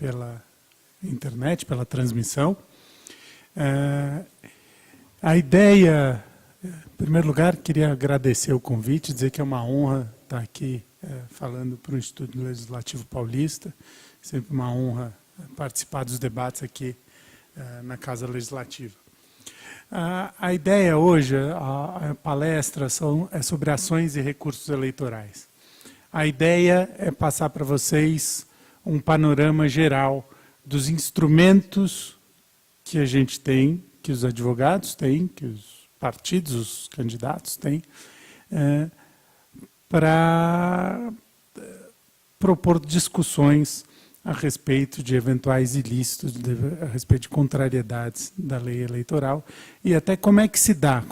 pela internet, pela transmissão. A ideia, em primeiro lugar, queria agradecer o convite, dizer que é uma honra estar aqui falando para o Instituto Legislativo Paulista. Sempre uma honra participar dos debates aqui na Casa Legislativa. A ideia hoje, a palestra, é sobre ações e recursos eleitorais. A ideia é passar para vocês um panorama geral dos instrumentos que a gente tem, que os advogados têm, que os partidos, os candidatos têm, para propor discussões a respeito de eventuais ilícitos, a respeito de contrariedades da lei eleitoral, e até como é que se dá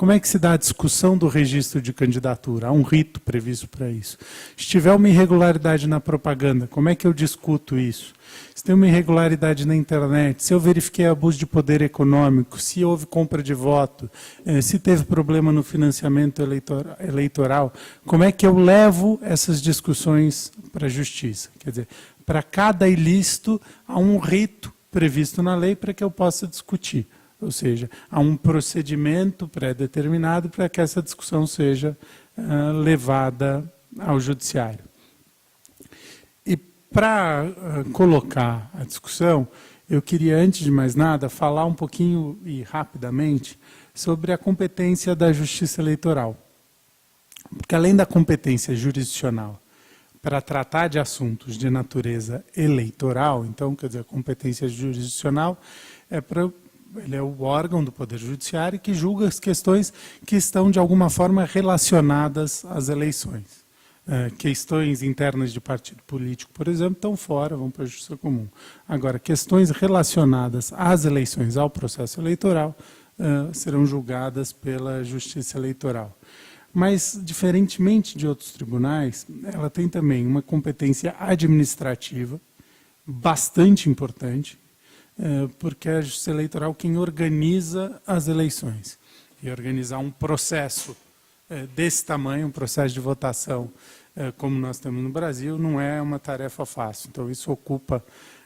a discussão do registro de candidatura. Há um rito previsto para isso. Se tiver uma irregularidade na propaganda, como é que eu discuto isso? Se tem uma irregularidade na internet, se eu verifiquei abuso de poder econômico, se houve compra de voto, se teve problema no financiamento eleitoral, como é que eu levo essas discussões para a justiça? Quer dizer, para cada ilícito, há um rito previsto na lei para que eu possa discutir. Ou seja, há um procedimento pré-determinado para que essa discussão seja levada ao judiciário. E para colocar a discussão, eu queria, antes de mais nada, falar um pouquinho e rapidamente sobre a competência da Justiça Eleitoral. Porque além da competência jurisdicional, para tratar de assuntos de natureza eleitoral, então, quer dizer, a competência jurisdicional ele é o órgão do Poder Judiciário que julga as questões que estão, de alguma forma, relacionadas às eleições. Questões internas de partido político, por exemplo, estão fora, vão para a Justiça Comum. Agora, questões relacionadas às eleições, ao processo eleitoral, serão julgadas pela Justiça Eleitoral. Mas, diferentemente de outros tribunais, ela tem também uma competência administrativa bastante importante, porque é a Justiça Eleitoral quem organiza as eleições. E organizar um processo desse tamanho, um processo de votação, como nós temos no Brasil, não é uma tarefa fácil. Então, isso ocupa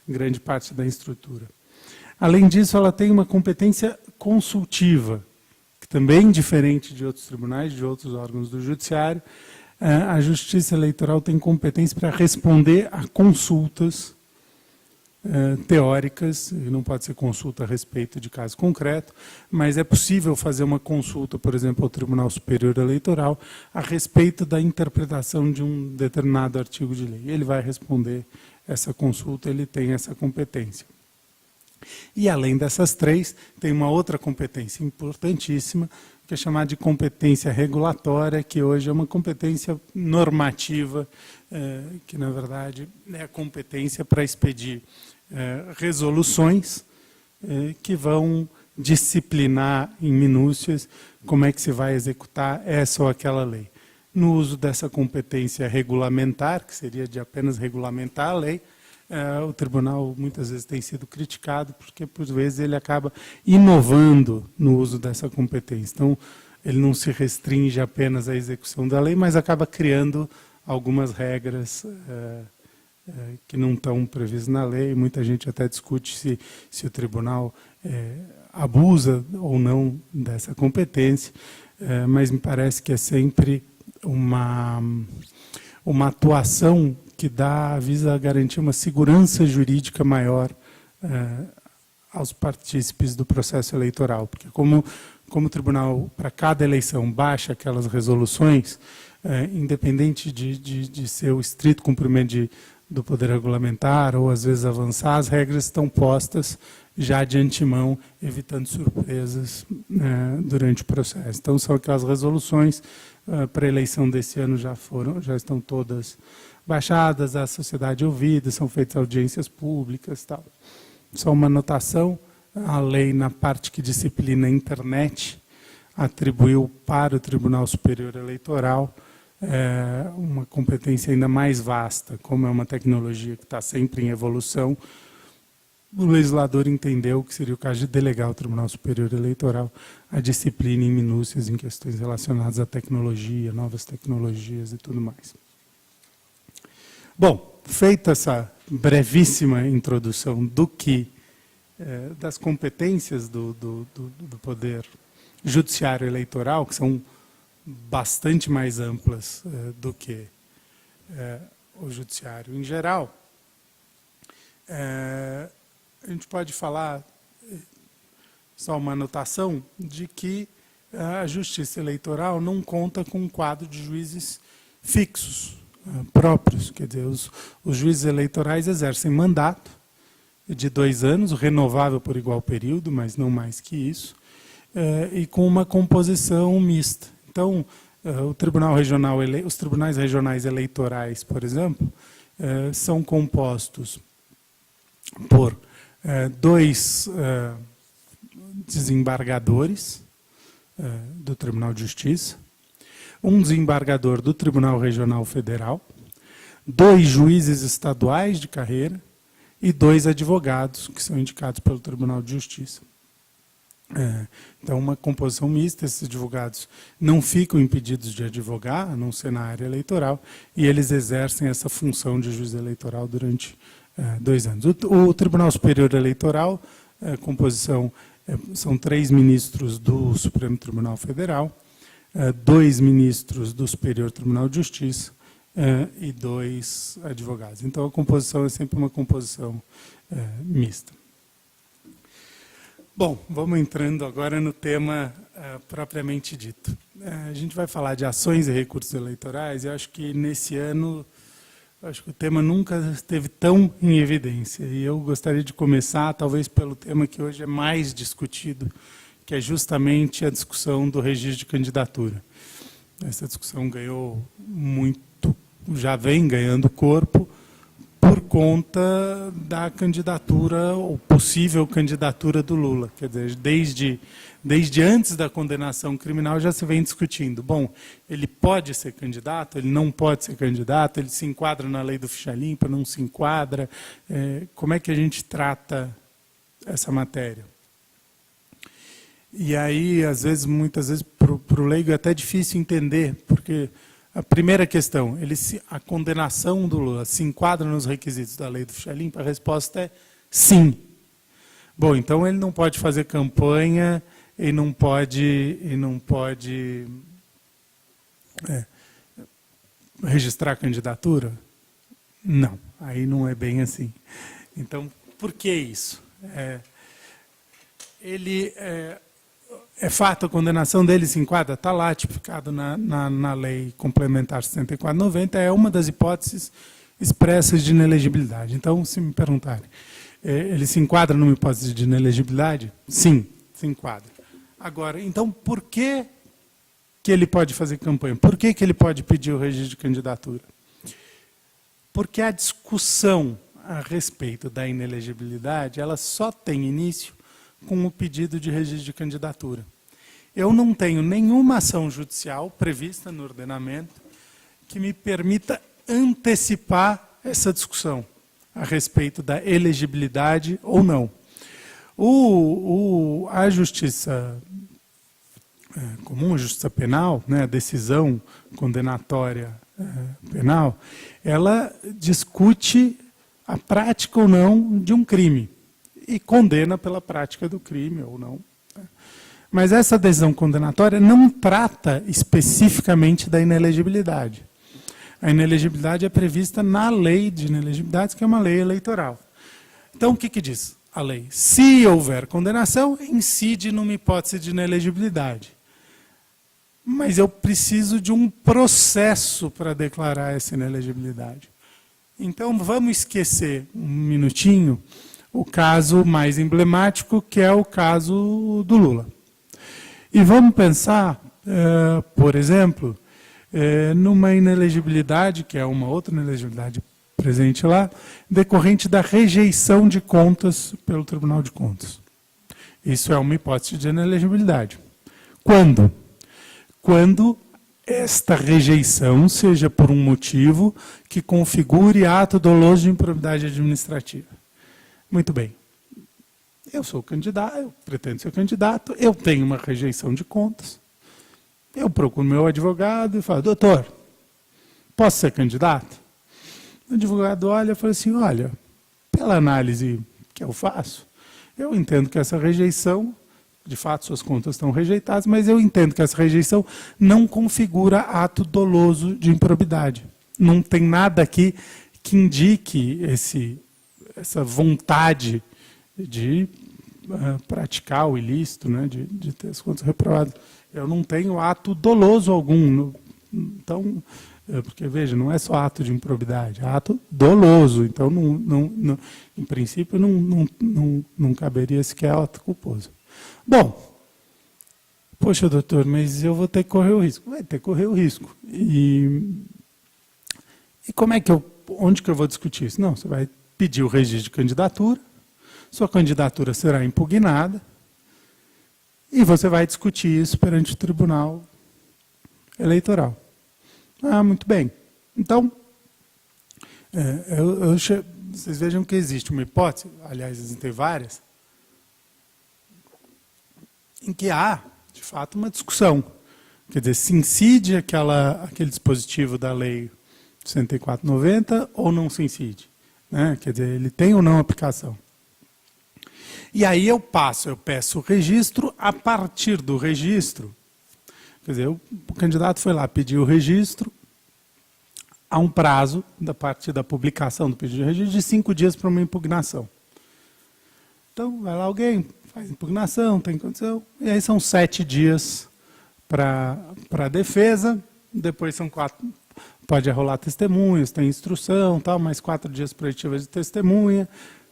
grande parte da estrutura. Além disso, ela tem uma competência consultiva, também diferente de outros tribunais, de outros órgãos do Judiciário. A Justiça Eleitoral tem competência para responder a consultas teóricas, e não pode ser consulta a respeito de caso concreto, mas é possível fazer uma consulta, por exemplo, ao Tribunal Superior Eleitoral, a respeito da interpretação de um determinado artigo de lei. Ele vai responder essa consulta, ele tem essa competência. E, além dessas três, tem uma outra competência importantíssima, que é chamada de competência regulatória, que hoje é uma competência normativa, que, na verdade, é a competência para expedir resoluções que vão disciplinar em minúcias como é que se vai executar essa ou aquela lei. No uso dessa competência regulamentar, que seria de apenas regulamentar a lei, o tribunal muitas vezes tem sido criticado porque, por vezes, ele acaba inovando no uso dessa competência. Então, ele não se restringe apenas à execução da lei, mas acaba criando algumas regras que não estão previstas na lei. Muita gente até discute se o tribunal abusa ou não dessa competência, mas me parece que é sempre uma atuação que visa garantir uma segurança jurídica maior aos partícipes do processo eleitoral. Porque como o tribunal, para cada eleição, baixa aquelas resoluções, independente de ser o estrito cumprimento do poder regulamentar ou, às vezes, avançar, as regras estão postas já de antemão, evitando surpresas durante o processo. Então, são aquelas resoluções para a eleição desse ano já estão todas baixadas, a sociedade ouvida, são feitas audiências públicas, tal. Só uma anotação, a lei, na parte que disciplina a internet, atribuiu para o Tribunal Superior Eleitoral uma competência ainda mais vasta. Como é uma tecnologia que está sempre em evolução, o legislador entendeu que seria o caso de delegar ao Tribunal Superior Eleitoral a disciplina em minúcias em questões relacionadas à tecnologia, novas tecnologias e tudo mais. Bom, feita essa brevíssima introdução do que das competências do poder judiciário eleitoral, que são bastante mais amplas do que o judiciário em geral, a gente pode falar, só uma anotação, de que a Justiça Eleitoral não conta com um quadro de juízes fixos, próprios. Quer dizer, os juízes eleitorais exercem mandato de 2 anos, renovável por igual período, mas não mais que isso, e com uma composição mista. Então, o Tribunal Regional, os tribunais regionais eleitorais, por exemplo, são compostos por 2 desembargadores do Tribunal de Justiça, um desembargador do Tribunal Regional Federal, 2 juízes estaduais de carreira e 2 advogados que são indicados pelo Tribunal de Justiça. Então, uma composição mista, esses advogados não ficam impedidos de advogar, a não ser na área eleitoral, e eles exercem essa função de juiz eleitoral durante 2 anos. O Tribunal Superior Eleitoral, composição, são 3 ministros do Supremo Tribunal Federal, 2 ministros do Superior Tribunal de Justiça e 2 advogados. Então, a composição é sempre uma composição mista. Bom, vamos entrando agora no tema propriamente dito. A gente vai falar de ações e recursos eleitorais, e acho que nesse ano, acho que o tema nunca esteve tão em evidência. E eu gostaria de começar, talvez, pelo tema que hoje é mais discutido, que é justamente a discussão do registro de candidatura. Essa discussão ganhou muito, já vem ganhando corpo, por conta da candidatura, ou possível candidatura do Lula. Quer dizer, desde antes da condenação criminal já se vem discutindo. Bom, ele pode ser candidato, ele não pode ser candidato, ele se enquadra na lei do ficha limpa, não se enquadra. Como é que a gente trata essa matéria? E aí, muitas vezes, para o leigo é até difícil entender, porque a primeira questão, a condenação do Lula se enquadra nos requisitos da lei do ficha limpa? A resposta é sim. Bom, então ele não pode fazer campanha e não pode registrar a candidatura? Não, aí não é bem assim. Então, por que isso? É fato, a condenação dele se enquadra, está lá tipificado na lei complementar 64/90, é uma das hipóteses expressas de inelegibilidade. Então, se me perguntarem, ele se enquadra numa hipótese de inelegibilidade? Sim, se enquadra. Agora, então, por que ele pode fazer campanha? Por que ele pode pedir o registro de candidatura? Porque a discussão a respeito da inelegibilidade, ela só tem início com o pedido de registro de candidatura. Eu não tenho nenhuma ação judicial prevista no ordenamento que me permita antecipar essa discussão a respeito da elegibilidade ou não. A justiça comum, a justiça penal, né, a decisão condenatória penal, ela discute a prática ou não de um crime e condena pela prática do crime ou não. Mas essa decisão condenatória não trata especificamente da inelegibilidade. A inelegibilidade é prevista na lei de inelegibilidades, que é uma lei eleitoral. Então, o que diz a lei? Se houver condenação, incide numa hipótese de inelegibilidade. Mas eu preciso de um processo para declarar essa inelegibilidade. Então, vamos esquecer um minutinho o caso mais emblemático, que é o caso do Lula. E vamos pensar, por exemplo, numa inelegibilidade, que é uma outra inelegibilidade presente lá, decorrente da rejeição de contas pelo Tribunal de Contas. Isso é uma hipótese de inelegibilidade. Quando? Quando esta rejeição seja por um motivo que configure ato doloso de improbidade administrativa. Muito bem. Eu sou candidato, eu pretendo ser candidato, eu tenho uma rejeição de contas. Eu procuro meu advogado e falo, doutor, posso ser candidato? O advogado olha e fala assim, olha, pela análise que eu faço, eu entendo que essa rejeição, de fato suas contas estão rejeitadas, mas eu entendo que essa rejeição não configura ato doloso de improbidade. Não tem nada aqui que indique essa vontade de praticar o ilícito, né, de ter as contas reprovadas. Eu não tenho ato doloso algum. Então, porque, veja, não é só ato de improbidade, é ato doloso. Então, em princípio, não caberia sequer ato culposo. Bom, poxa, doutor, mas eu vou ter que correr o risco. Vai ter que correr o risco. E como é que onde que eu vou discutir isso? Não, você vai pedir o registro de candidatura, sua candidatura será impugnada, e você vai discutir isso perante o Tribunal Eleitoral. Ah, muito bem. Então, vocês vejam que existe uma hipótese, aliás, existem várias, em que há, de fato, uma discussão. Quer dizer, se incide aquele dispositivo da Lei 6490 ou não se incide. Né? Quer dizer, ele tem ou não aplicação. E aí eu peço o registro, a partir do registro, quer dizer, o candidato foi lá pedir o registro, há um prazo, da partir da publicação do pedido de registro, de 5 dias para uma impugnação. Então, vai lá alguém, faz impugnação, tem condição, e aí são 7 dias para a defesa, depois são 4, pode rolar testemunhas, tem instrução, tal, mais 4 dias para oitiva de testemunha,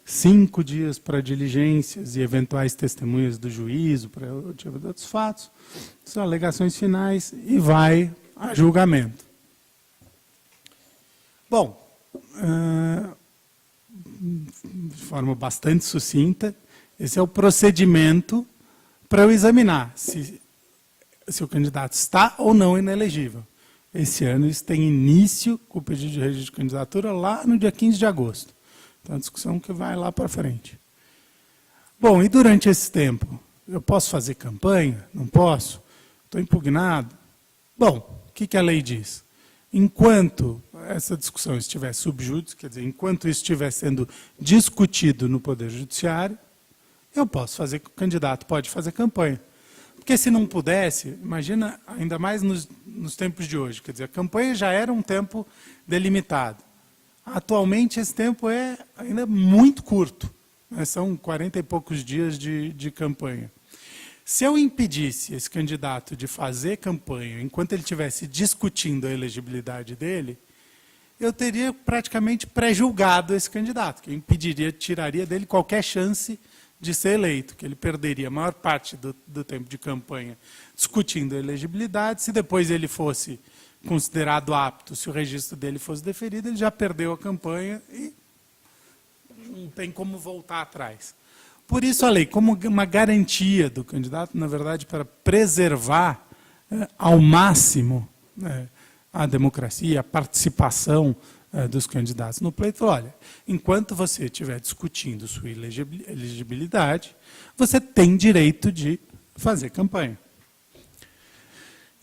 5 dias para diligências e eventuais testemunhas do juízo, para oitiva de outros fatos, são alegações finais e vai a julgamento. Bom, de forma bastante sucinta, esse é o procedimento para eu examinar se o candidato está ou não inelegível. Esse ano isso tem início com o pedido de registro de candidatura lá no dia 15 de agosto. Então, a discussão que vai lá para frente. Bom, e durante esse tempo, eu posso fazer campanha? Não posso? Estou impugnado? Bom, o que a lei diz? Enquanto essa discussão estiver sub judice, quer dizer, enquanto isso estiver sendo discutido no Poder Judiciário, eu posso fazer, o candidato pode fazer campanha. Porque se não pudesse, imagina, ainda mais nos tempos de hoje, quer dizer, a campanha já era um tempo delimitado. Atualmente esse tempo é ainda muito curto, né? São 40 e poucos dias de campanha. Se eu impedisse esse candidato de fazer campanha enquanto ele estivesse discutindo a elegibilidade dele, eu teria praticamente pré-julgado esse candidato, que impediria, tiraria dele qualquer chance de ser eleito, que ele perderia a maior parte do tempo de campanha discutindo a elegibilidade. Se depois ele fosse considerado apto, se o registro dele fosse deferido, ele já perdeu a campanha e não tem como voltar atrás. Por isso a lei, como uma garantia do candidato, na verdade, para preservar ao máximo a democracia, a participação dos candidatos no pleito, falou, olha, enquanto você estiver discutindo sua elegibilidade, você tem direito de fazer campanha.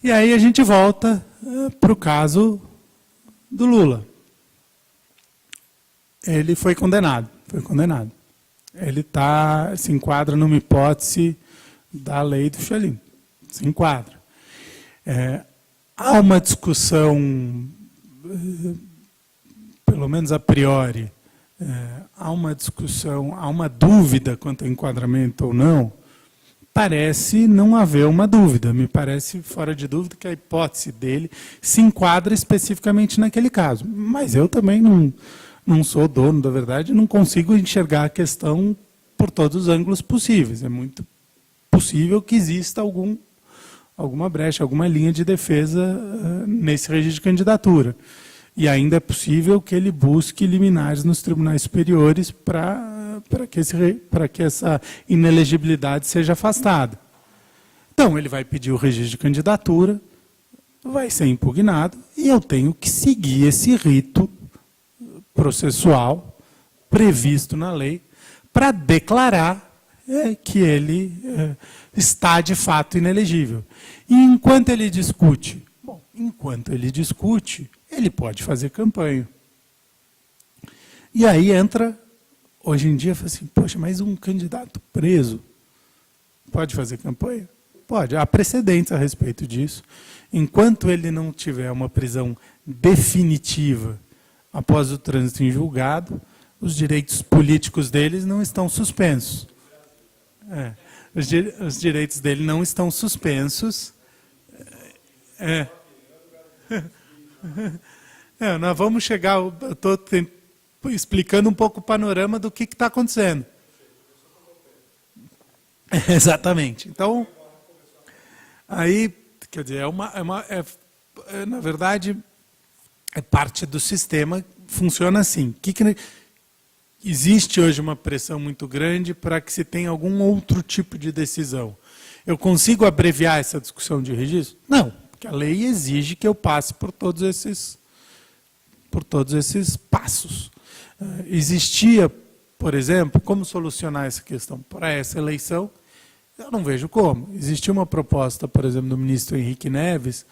E aí a gente volta para o caso do Lula. Ele foi condenado. Ele se enquadra numa hipótese da lei do Chalim. Se enquadra. Há uma discussão, pelo menos a priori, há uma discussão, há uma dúvida quanto ao enquadramento ou não. Parece não haver uma dúvida, me parece fora de dúvida que a hipótese dele se enquadra especificamente naquele caso. Mas eu também não sou dono da verdade, não consigo enxergar a questão por todos os ângulos possíveis. É muito possível que exista alguma brecha, alguma linha de defesa nesse registro de candidatura. E ainda é possível que ele busque liminares nos tribunais superiores para que essa inelegibilidade seja afastada. Então, ele vai pedir o registro de candidatura, vai ser impugnado, e eu tenho que seguir esse rito processual previsto na lei para declarar que ele está, de fato, inelegível. E enquanto ele discute? Bom, enquanto ele discute, ele pode fazer campanha. E aí entra, hoje em dia, fala assim, poxa, mas um candidato preso pode fazer campanha? Pode, há precedentes a respeito disso. Enquanto ele não tiver uma prisão definitiva após o trânsito em julgado, os direitos políticos deles não estão suspensos. Os direitos dele não estão suspensos. Nós vamos chegar, eu estou explicando um pouco o panorama do que está acontecendo. Exatamente. Então, aí, quer dizer, na verdade, é parte do sistema, funciona assim. Existe hoje uma pressão muito grande para que se tenha algum outro tipo de decisão. Eu consigo abreviar essa discussão de registro? Não, porque a lei exige que eu passe por todos esses passos. Existia, por exemplo, como solucionar essa questão para essa eleição? Eu não vejo como. Existia uma proposta, por exemplo, do ministro Henrique Neves,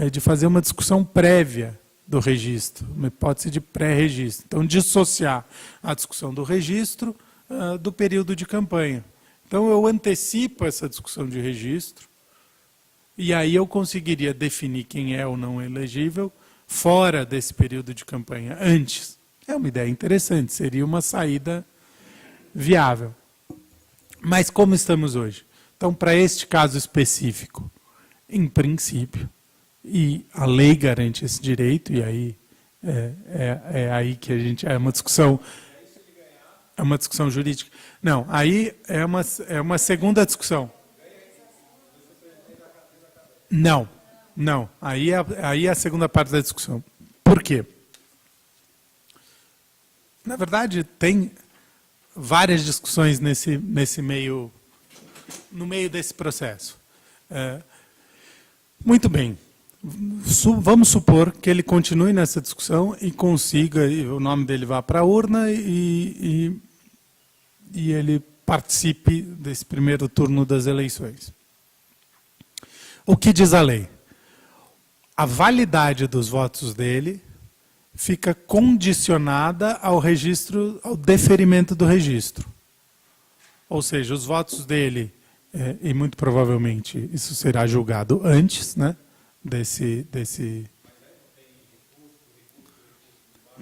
de fazer uma discussão prévia do registro, uma hipótese de pré-registro. Então, dissociar a discussão do registro do período de campanha. Então, eu antecipo essa discussão de registro e aí eu conseguiria definir quem é ou não elegível fora desse período de campanha, antes. É uma ideia interessante, seria uma saída viável. Mas como estamos hoje? Então, para este caso específico, em princípio, e a lei garante esse direito, e aí é aí que a gente... É uma discussão jurídica. Não, aí é uma segunda discussão. Não. Aí é a segunda parte da discussão. Por quê? Na verdade, tem várias discussões no meio desse processo. Muito bem. Vamos supor que ele continue nessa discussão e consiga, e o nome dele vá para a urna e ele participe desse primeiro turno das eleições. O que diz a lei? A validade dos votos dele fica condicionada ao deferimento do registro. Ou seja, os votos dele, e muito provavelmente isso será julgado antes, né?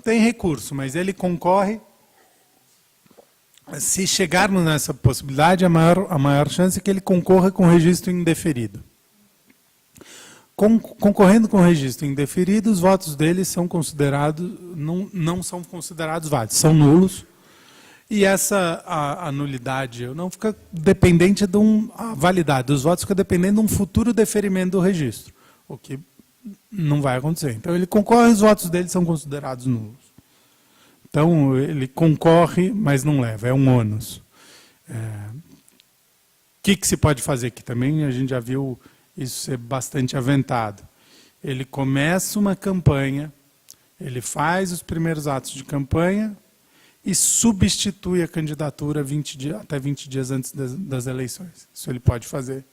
Tem recurso, mas ele concorre. Se chegarmos nessa possibilidade, a maior chance é que ele concorra com o registro indeferido. Concorrendo com o registro indeferido, os votos dele são considerados, não são considerados válidos, são nulos. E a nulidade não fica dependente a validade dos votos fica dependendo de um futuro deferimento do registro, o que não vai acontecer. Então ele concorre, os votos dele são considerados nulos. Então ele concorre, mas não leva, é um ônus. O que se pode fazer aqui também? A gente já viu isso ser bastante aventado. Ele começa uma campanha, ele faz os primeiros atos de campanha e substitui a candidatura até 20 dias antes das eleições. Isso ele pode fazer.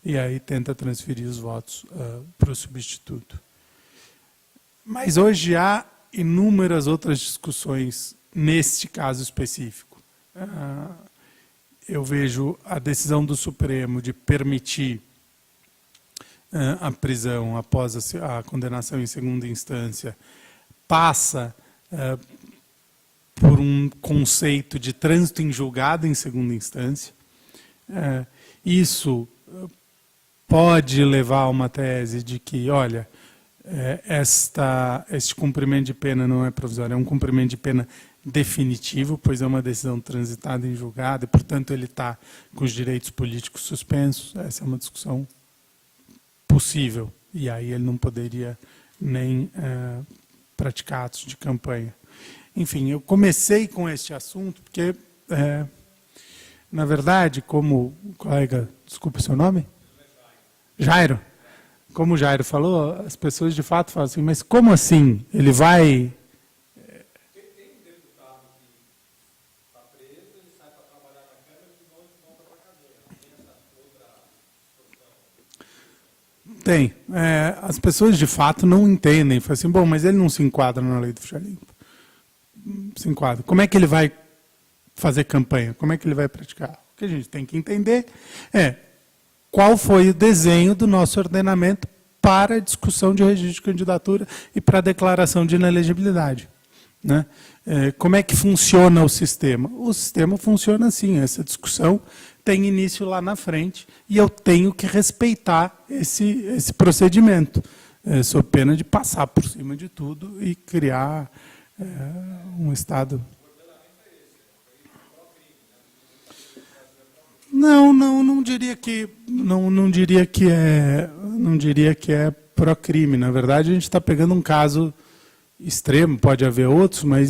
E aí tenta transferir os votos para o substituto. Mas hoje há inúmeras outras discussões neste caso específico. Eu vejo a decisão do Supremo de permitir a prisão após a condenação em segunda instância passa por um conceito de trânsito em julgado em segunda instância. Isso pode levar a uma tese de que, olha, este cumprimento de pena não é provisório, é um cumprimento de pena definitivo, pois é uma decisão transitada em julgado e, portanto, ele está com os direitos políticos suspensos. Essa é uma discussão possível. E aí ele não poderia nem praticar atos de campanha. Enfim, eu comecei com este assunto porque, na verdade, como o colega, desculpa o seu nome? Jairo. Como o Jairo falou, as pessoas de fato falam assim, mas como assim? Ele vai... Tem um deputado que está preso, ele sai para trabalhar na Câmara e volta para a cadeia. Tem essa outra... Tem. As pessoas de fato não entendem. Falam assim, bom, mas ele não se enquadra na lei do ficha limpa. se enquadra. Como é que ele vai fazer campanha? Como é que ele vai praticar? O que a gente tem que entender é qual foi o desenho do nosso ordenamento para a discussão de registro de candidatura e para a declaração de inelegibilidade, né? Como é que funciona o sistema? O sistema funciona assim, essa discussão tem início lá na frente e eu tenho que respeitar esse procedimento, sob pena de passar por cima de tudo e criar um Estado... Não diria que é pró-crime. Na verdade, a gente está pegando um caso extremo, pode haver outros, mas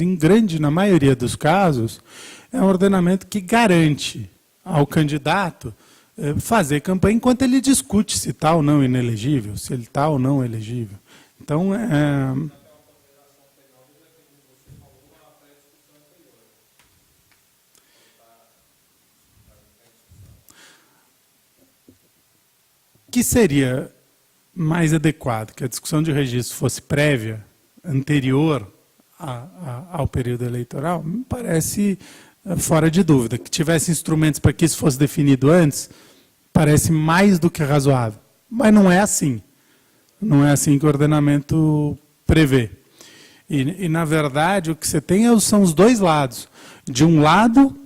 na maioria dos casos, é um ordenamento que garante ao candidato fazer campanha enquanto ele discute se está ou não inelegível, se ele está ou não elegível. Então, que seria mais adequado que a discussão de registro fosse prévia, anterior ao período eleitoral, me parece fora de dúvida. Que tivesse instrumentos para que isso fosse definido antes, parece mais do que razoável. Mas não é assim. Não é assim que o ordenamento prevê. E na verdade, o que você tem são os dois lados. De um lado,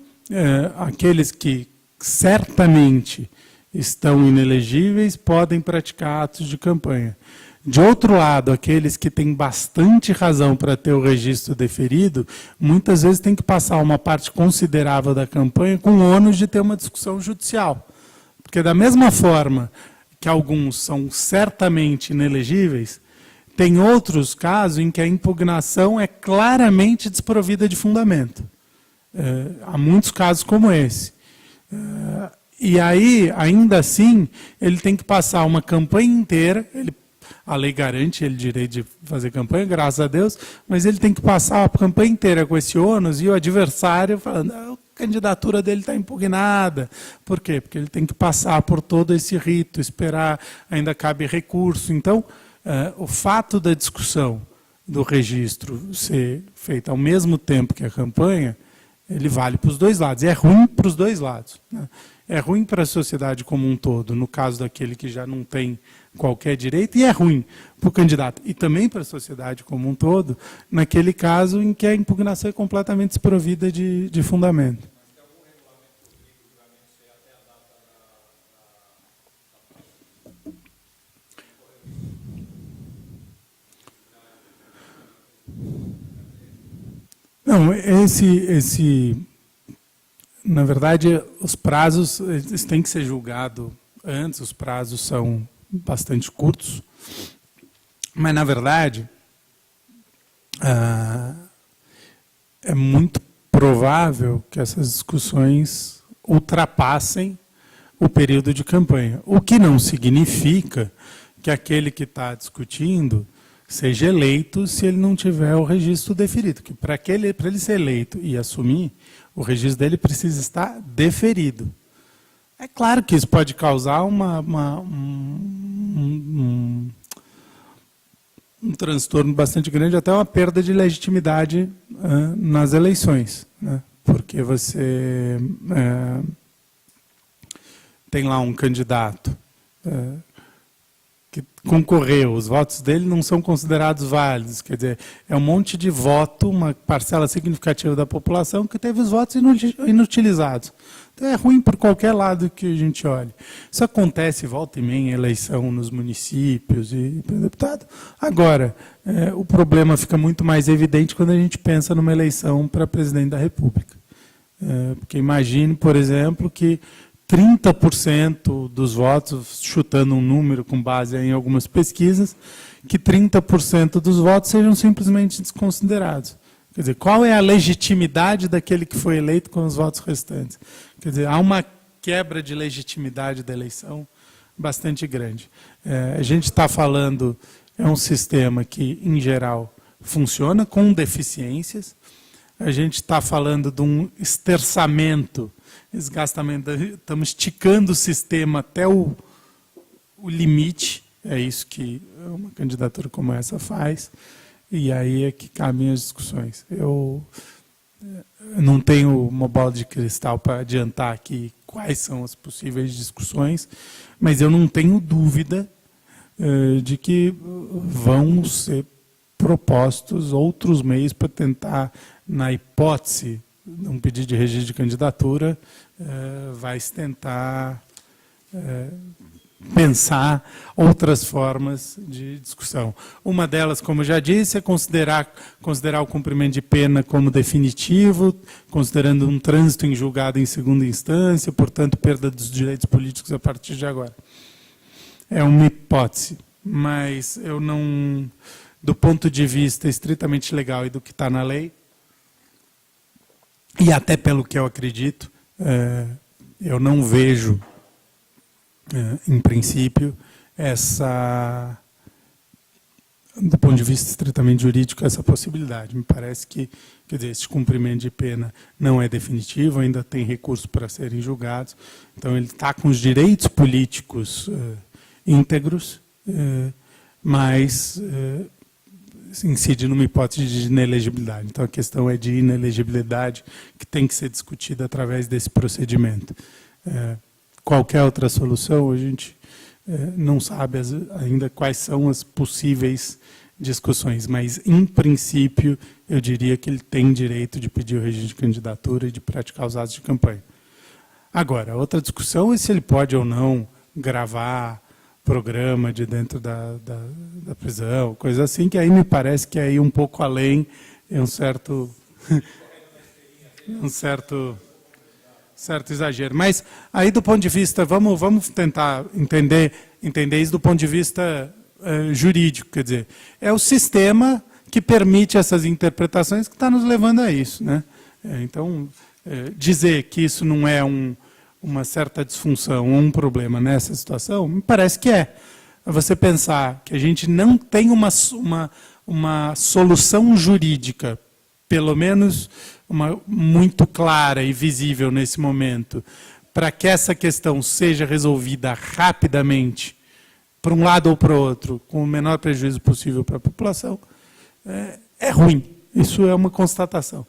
aqueles que certamente estão inelegíveis podem praticar atos de campanha. De outro lado, aqueles que têm bastante razão para ter o registro deferido, muitas vezes têm que passar uma parte considerável da campanha com o ônus de ter uma discussão judicial. Porque da mesma forma que alguns são certamente inelegíveis, tem outros casos em que a impugnação é claramente desprovida de fundamento. Há muitos casos como esse. E aí, ainda assim, ele tem que passar uma campanha inteira, a lei garante ele direito de fazer campanha, graças a Deus, mas ele tem que passar a campanha inteira com esse ônus e o adversário falando, a candidatura dele está impugnada. Por quê? Porque ele tem que passar por todo esse rito, esperar, ainda cabe recurso. Então, o fato da discussão do registro ser feita ao mesmo tempo que a campanha, ele vale para os dois lados. E é ruim para os dois lados, né? É ruim para a sociedade como um todo, no caso daquele que já não tem qualquer direito, e é ruim para o candidato. E também para a sociedade como um todo, naquele caso em que a impugnação é completamente desprovida de fundamento. Não, na verdade, os prazos eles têm que ser julgados antes, os prazos são bastante curtos, mas, na verdade, é muito provável que essas discussões ultrapassem o período de campanha, o que não significa que aquele que está discutindo seja eleito se ele não tiver o registro deferido, que para ele ser eleito e assumir, o registro dele precisa estar deferido. É claro que isso pode causar um transtorno bastante grande, até uma perda de legitimidade nas eleições, né? Porque você tem lá um candidato que concorreu, os votos dele não são considerados válidos, quer dizer, é um monte de voto, uma parcela significativa da população que teve os votos inutilizados. Então é ruim por qualquer lado que a gente olhe. Isso acontece volta e meia em eleição nos municípios e para deputado. Agora, o problema fica muito mais evidente quando a gente pensa numa eleição para presidente da República. Porque imagine, por exemplo, que 30% dos votos, chutando um número com base em algumas pesquisas, que 30% dos votos sejam simplesmente desconsiderados. Quer dizer, qual é a legitimidade daquele que foi eleito com os votos restantes? Quer dizer, há uma quebra de legitimidade da eleição bastante grande. A gente está falando, é um sistema que, em geral, funciona com deficiências. A gente está falando de um esterçamento, esgastamento, estamos esticando o sistema até o limite, é isso que uma candidatura como essa faz, e aí é que cabem as discussões. não tenho uma bola de cristal para adiantar aqui quais são as possíveis discussões, mas eu não tenho dúvida de que vão ser propostos outros meios para tentar, na hipótese de um pedido de registro de candidatura, vai se tentar pensar outras formas de discussão. Uma delas, como eu já disse, é considerar o cumprimento de pena como definitivo, considerando um trânsito em julgado em segunda instância, portanto, perda dos direitos políticos a partir de agora. É uma hipótese, mas eu não, do ponto de vista estritamente legal e do que está na lei, e até pelo que eu acredito, eu não vejo, em princípio, do ponto de vista estritamente jurídico, essa possibilidade. Me parece que, quer dizer, esse cumprimento de pena não é definitivo, ainda tem recurso para serem julgados, então ele está com os direitos políticos íntegros, mas incide numa hipótese de inelegibilidade. Então a questão é de inelegibilidade que tem que ser discutida através desse procedimento. Qualquer outra solução, a gente não sabe ainda quais são as possíveis discussões, mas, em princípio, eu diria que ele tem direito de pedir o registro de candidatura e de praticar os atos de campanha. Agora, outra discussão é se ele pode ou não gravar programa de dentro da prisão, coisa assim, que aí me parece que é ir um pouco além, é um certo exagero. Mas aí do ponto de vista, vamos tentar entender isso do ponto de vista jurídico, quer dizer, é o sistema que permite essas interpretações que está nos levando a isso, né? Então, dizer que isso não é uma certa disfunção ou um problema nessa situação, me parece que é. Você pensar que a gente não tem uma solução jurídica, pelo menos muito clara e visível nesse momento, para que essa questão seja resolvida rapidamente, para um lado ou para o outro, com o menor prejuízo possível para a população, é ruim. Isso é uma constatação.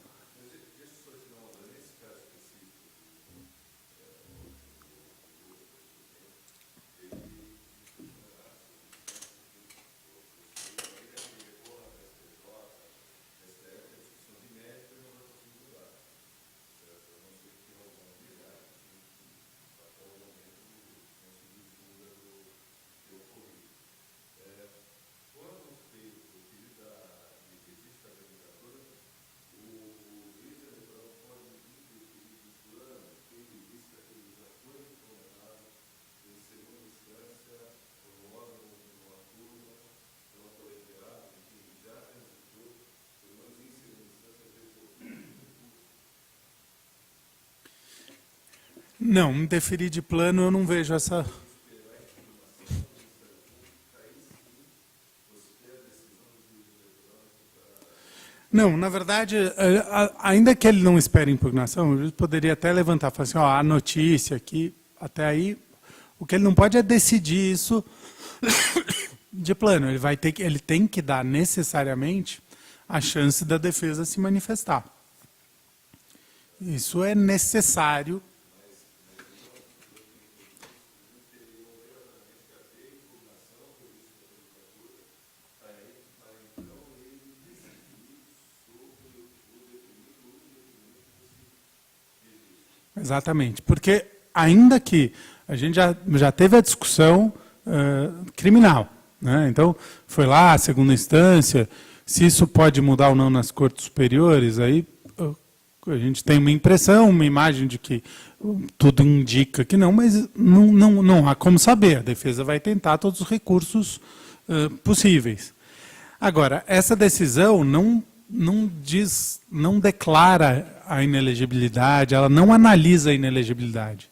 Não, me deferir de plano, eu não vejo essa... Não, na verdade, ainda que ele não espere impugnação, o juiz poderia até levantar, falar assim, ó, a notícia aqui, até aí, o que ele não pode é decidir isso de plano. Ele tem que dar necessariamente a chance da defesa se manifestar. Isso é necessário. Exatamente, porque ainda que a gente já teve a discussão criminal, né? Então foi lá a segunda instância, se isso pode mudar ou não nas cortes superiores, aí a gente tem uma impressão, uma imagem de que tudo indica que não, mas não há como saber, a defesa vai tentar todos os recursos possíveis. Agora, essa decisão não declara a inelegibilidade, ela não analisa a inelegibilidade.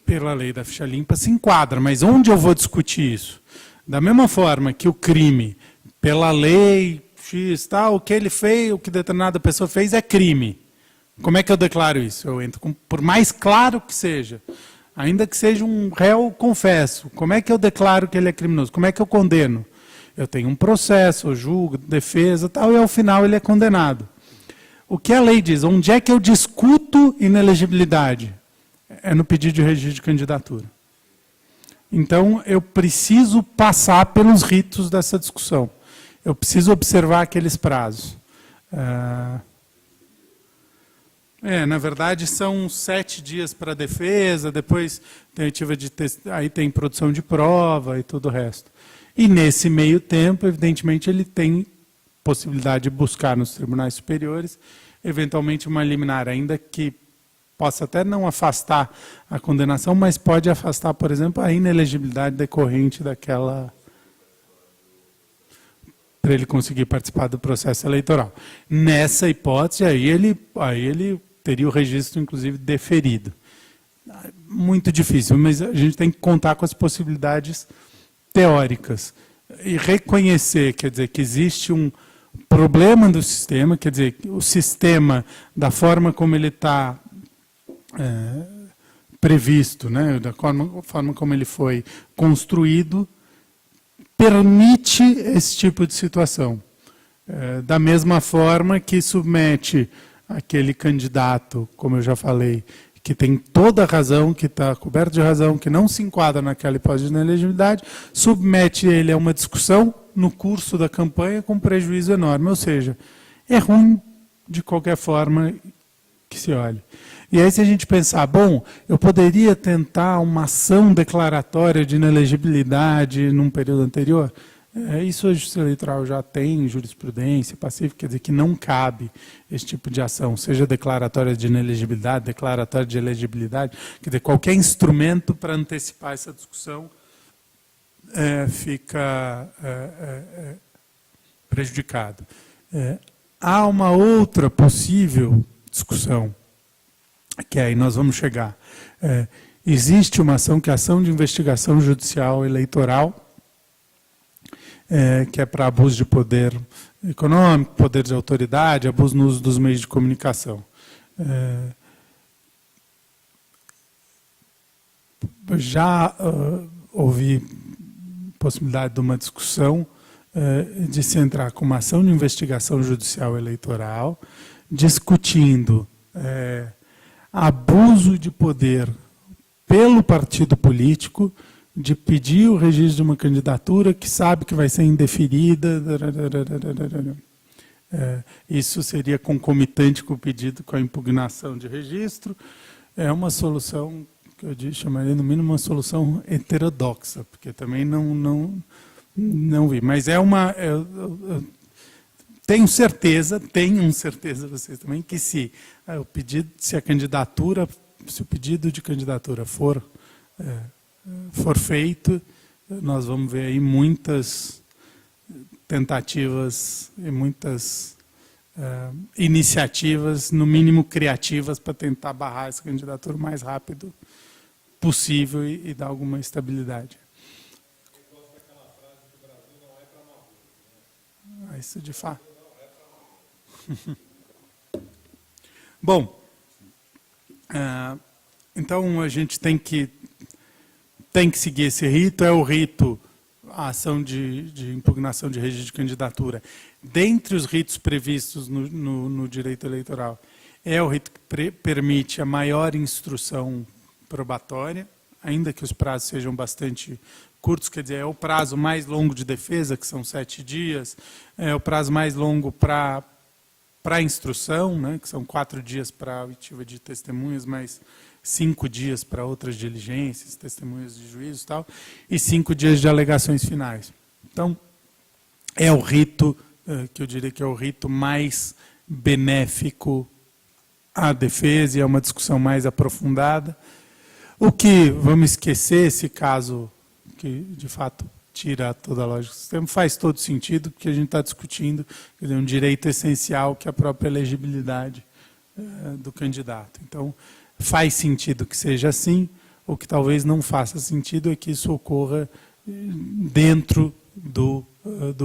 Pela lei da ficha limpa se enquadra, mas onde eu vou discutir isso? Da mesma forma que o crime, pela lei X, o que ele fez, o que determinada pessoa fez é crime. Como é que eu declaro isso? Eu entro por mais claro que seja, ainda que seja um réu confesso, como é que eu declaro que ele é criminoso? Como é que eu condeno? Eu tenho um processo, eu julgo, defesa, tal, e ao final ele é condenado. O que a lei diz? Onde é que eu discuto inelegibilidade? É no pedido de registro de candidatura. Então, eu preciso passar pelos ritos dessa discussão. Eu preciso observar aqueles prazos. Na verdade, são 7 dias para a defesa, depois aí tem produção de prova e tudo o resto. E nesse meio tempo, evidentemente, ele tem possibilidade de buscar nos tribunais superiores, eventualmente uma liminar, ainda que possa até não afastar a condenação, mas pode afastar, por exemplo, a inelegibilidade decorrente daquela... para ele conseguir participar do processo eleitoral. Nessa hipótese, aí ele teria o registro, inclusive, deferido. Muito difícil, mas a gente tem que contar com as possibilidades teóricas. E reconhecer, quer dizer, que existe um problema do sistema, quer dizer, o sistema, da forma como ele está previsto, né, da forma como ele foi construído, permite esse tipo de situação. Da mesma forma que submete aquele candidato, como eu já falei, que tem toda a razão, que está coberto de razão, que não se enquadra naquela hipótese de inelegibilidade, submete ele a uma discussão no curso da campanha com prejuízo enorme. Ou seja, é ruim de qualquer forma que se olhe. E aí, se a gente pensar, bom, eu poderia tentar uma ação declaratória de inelegibilidade num período anterior, isso a Justiça Eleitoral já tem jurisprudência pacífica, quer dizer que não cabe esse tipo de ação, seja declaratória de inelegibilidade, declaratória de elegibilidade, quer dizer, qualquer instrumento para antecipar essa discussão fica prejudicado. Há uma outra possível discussão, que aí nós vamos chegar. Existe uma ação que é a ação de investigação judicial eleitoral, que é para abuso de poder econômico, poder de autoridade, abuso no uso dos meios de comunicação. Já houve possibilidade de uma discussão de se entrar com uma ação de investigação judicial eleitoral, discutindo abuso de poder pelo partido político, de pedir o registro de uma candidatura que sabe que vai ser indeferida. Isso seria concomitante com o pedido, com a impugnação de registro. É uma solução que eu chamaria, no mínimo, uma solução heterodoxa, porque também não vi. Mas tenho certeza vocês também, que se o pedido de candidatura for feito, nós vamos ver aí muitas tentativas e muitas iniciativas, no mínimo criativas, para tentar barrar essa candidatura o mais rápido possível e dar alguma estabilidade. Eu gosto daquela frase que o Brasil não é para maluco. Isso de fato. Bom, então a gente tem que seguir esse rito. É o rito, a ação de impugnação de registro de candidatura. Dentre os ritos previstos no direito eleitoral, é o rito que permite a maior instrução probatória, ainda que os prazos sejam bastante curtos, quer dizer, é o prazo mais longo de defesa, que são 7 dias, é o prazo mais longo para a instrução, né, que são 4 dias para a oitiva de testemunhas, mais 5 dias para outras diligências, testemunhas de juízo e tal, e 5 dias de alegações finais. Então, é o rito, que eu diria que é o rito mais benéfico à defesa, e é uma discussão mais aprofundada. O que, vamos esquecer esse caso que, de fato, tira toda a lógica do sistema, faz todo sentido, porque a gente está discutindo, quer dizer, um direito essencial, que é a própria elegibilidade do candidato. Então, faz sentido que seja assim. O que talvez não faça sentido é que isso ocorra dentro do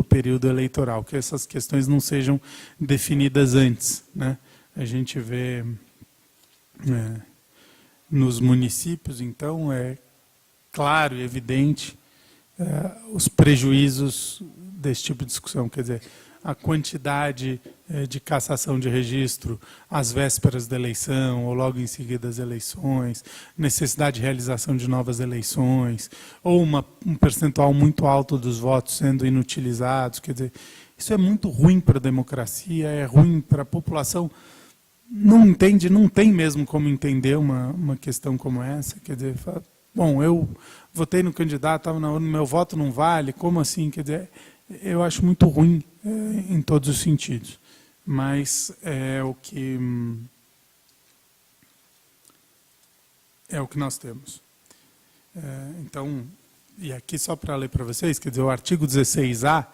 período eleitoral, que essas questões não sejam definidas antes, né? A gente vê nos municípios, então, é claro e evidente os prejuízos desse tipo de discussão. Quer dizer, a quantidade de cassação de registro às vésperas da eleição ou logo em seguida das eleições, necessidade de realização de novas eleições, ou um percentual muito alto dos votos sendo inutilizados. Quer dizer, isso é muito ruim para a democracia, é ruim para a população. Não entende, não tem mesmo como entender uma questão como essa. Quer dizer, bom, eu votei no candidato, estava na urna, meu voto não vale, como assim? Quer dizer, eu acho muito ruim em todos os sentidos. Mas é o que nós temos. Então, e aqui só para ler para vocês, quer dizer, o artigo 16A,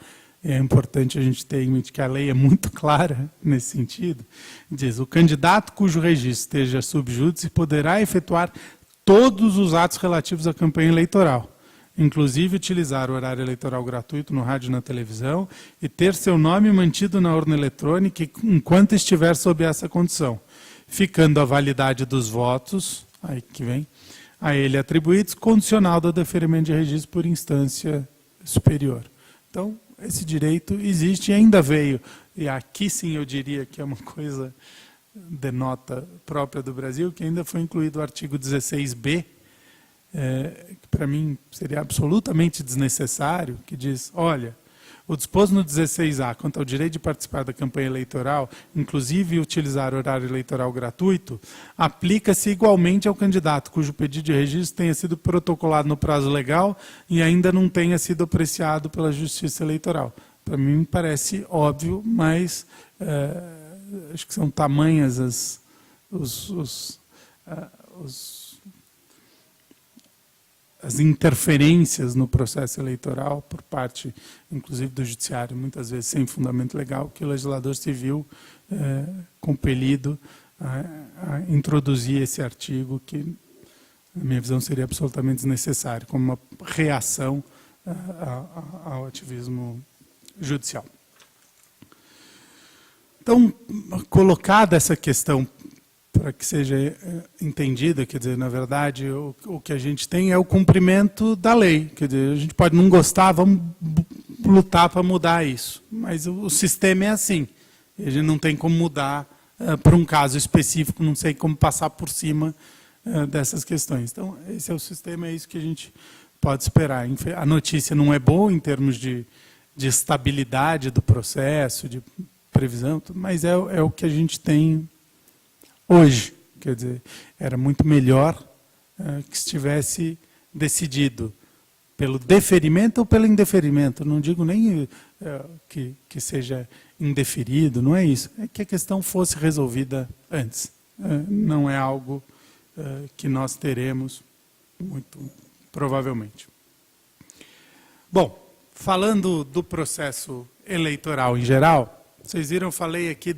é importante a gente ter em mente que a lei é muito clara nesse sentido. Diz, o candidato cujo registro esteja sub júdice poderá efetuar todos os atos relativos à campanha eleitoral, inclusive utilizar o horário eleitoral gratuito no rádio e na televisão e ter seu nome mantido na urna eletrônica enquanto estiver sob essa condição, ficando a validade dos votos, aí que vem, a ele atribuídos, condicional do deferimento de registro por instância superior. Então, esse direito existe e ainda veio, e aqui sim eu diria que é uma coisa denota própria do Brasil, que ainda foi incluído o artigo 16b, que para mim seria absolutamente desnecessário, que diz, olha, o disposto no 16A quanto ao direito de participar da campanha eleitoral, inclusive utilizar horário eleitoral gratuito, aplica-se igualmente ao candidato cujo pedido de registro tenha sido protocolado no prazo legal e ainda não tenha sido apreciado pela Justiça Eleitoral. Para mim me parece óbvio, mas acho que são tamanhas as interferências no processo eleitoral por parte, inclusive, do judiciário, muitas vezes sem fundamento legal, que o legislador se viu compelido a introduzir esse artigo que, na minha visão, seria absolutamente desnecessário, como uma reação ao ativismo judicial. Então, colocada essa questão para que seja entendida, quer dizer, na verdade, o que a gente tem é o cumprimento da lei. Quer dizer, a gente pode não gostar, vamos lutar para mudar isso. Mas o sistema é assim. A gente não tem como mudar para um caso específico, não sei como passar por cima dessas questões. Então, esse é o sistema, é isso que a gente pode esperar. A notícia não é boa em termos de estabilidade do processo, de previsão, mas é o que a gente tem hoje. Quer dizer, era muito melhor que estivesse decidido pelo deferimento ou pelo indeferimento. Não digo nem que seja indeferido, não é isso. É que a questão fosse resolvida antes. Não é algo que nós teremos, muito provavelmente. Bom, falando do processo eleitoral em geral, vocês viram, eu falei aqui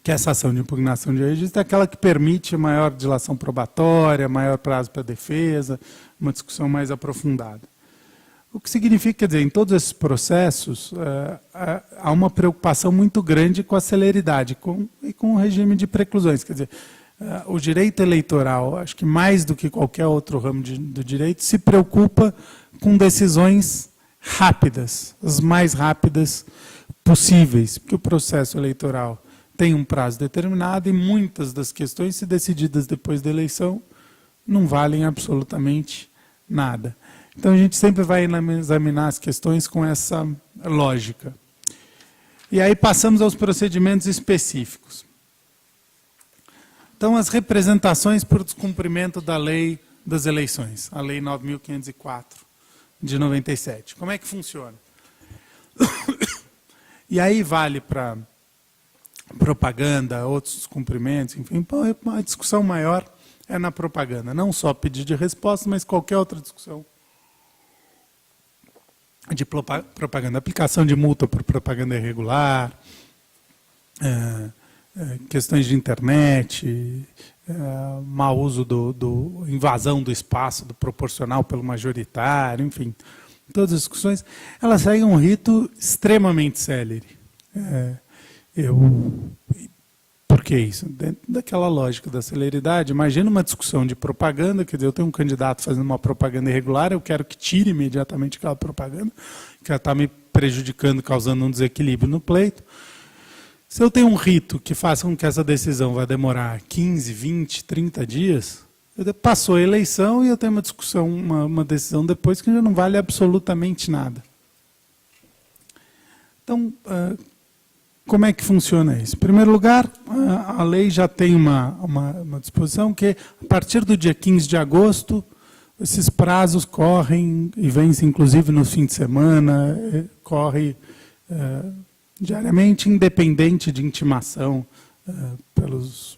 que essa ação de impugnação de registro é aquela que permite maior dilação probatória, maior prazo para a defesa, uma discussão mais aprofundada. O que significa, quer dizer, em todos esses processos, há uma preocupação muito grande com a celeridade e com o regime de preclusões. Quer dizer, o direito eleitoral, acho que mais do que qualquer outro ramo do direito, se preocupa com decisões rápidas, as mais rápidas possíveis, porque o processo eleitoral tem um prazo determinado e muitas das questões, se decididas depois da eleição, não valem absolutamente nada. Então, a gente sempre vai examinar as questões com essa lógica. E aí passamos aos procedimentos específicos. Então, as representações por descumprimento da lei das eleições, a Lei 9.504, de 97. Como é que funciona? E aí vale para propaganda, outros descumprimentos, enfim, uma discussão maior é na propaganda. Não só pedido de resposta, mas qualquer outra discussão de propaganda. Aplicação de multa por propaganda irregular, questões de internet, mau uso invasão do espaço do proporcional pelo majoritário, enfim. Todas as discussões, elas seguem um rito extremamente célere. Por que isso? Dentro daquela lógica da celeridade, imagina uma discussão de propaganda, quer dizer, eu tenho um candidato fazendo uma propaganda irregular, eu quero que tire imediatamente aquela propaganda, que ela está me prejudicando, causando um desequilíbrio no pleito. Se eu tenho um rito que faça com que essa decisão vá demorar 15, 20, 30 dias, passou a eleição e eu tenho uma discussão, uma decisão depois que já não vale absolutamente nada. Então, como é que funciona isso? Em primeiro lugar, a lei já tem uma disposição que, a partir do dia 15 de agosto, esses prazos correm e vencem, inclusive, no fim de semana, corre diariamente, independente de intimação pelos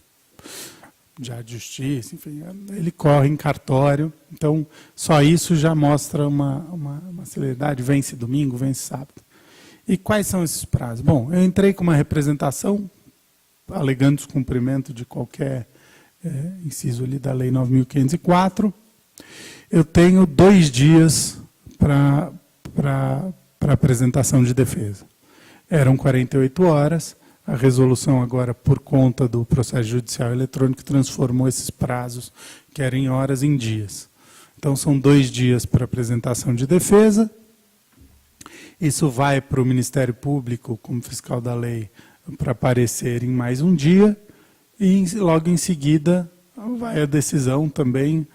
diário de justiça, enfim, ele corre em cartório. Então, só isso já mostra uma celeridade, vence domingo, vence sábado. E quais são esses prazos? Bom, eu entrei com uma representação, alegando descumprimento de qualquer inciso ali da Lei 9.504. Eu tenho 2 dias para apresentação de defesa. Eram 48 horas, a resolução agora, por conta do processo judicial eletrônico, transformou esses prazos, que eram em horas, em dias. Então, são 2 dias para apresentação de defesa. Isso vai para o Ministério Público, como fiscal da lei, para aparecer em mais um dia. E, logo em seguida, vai a decisão também,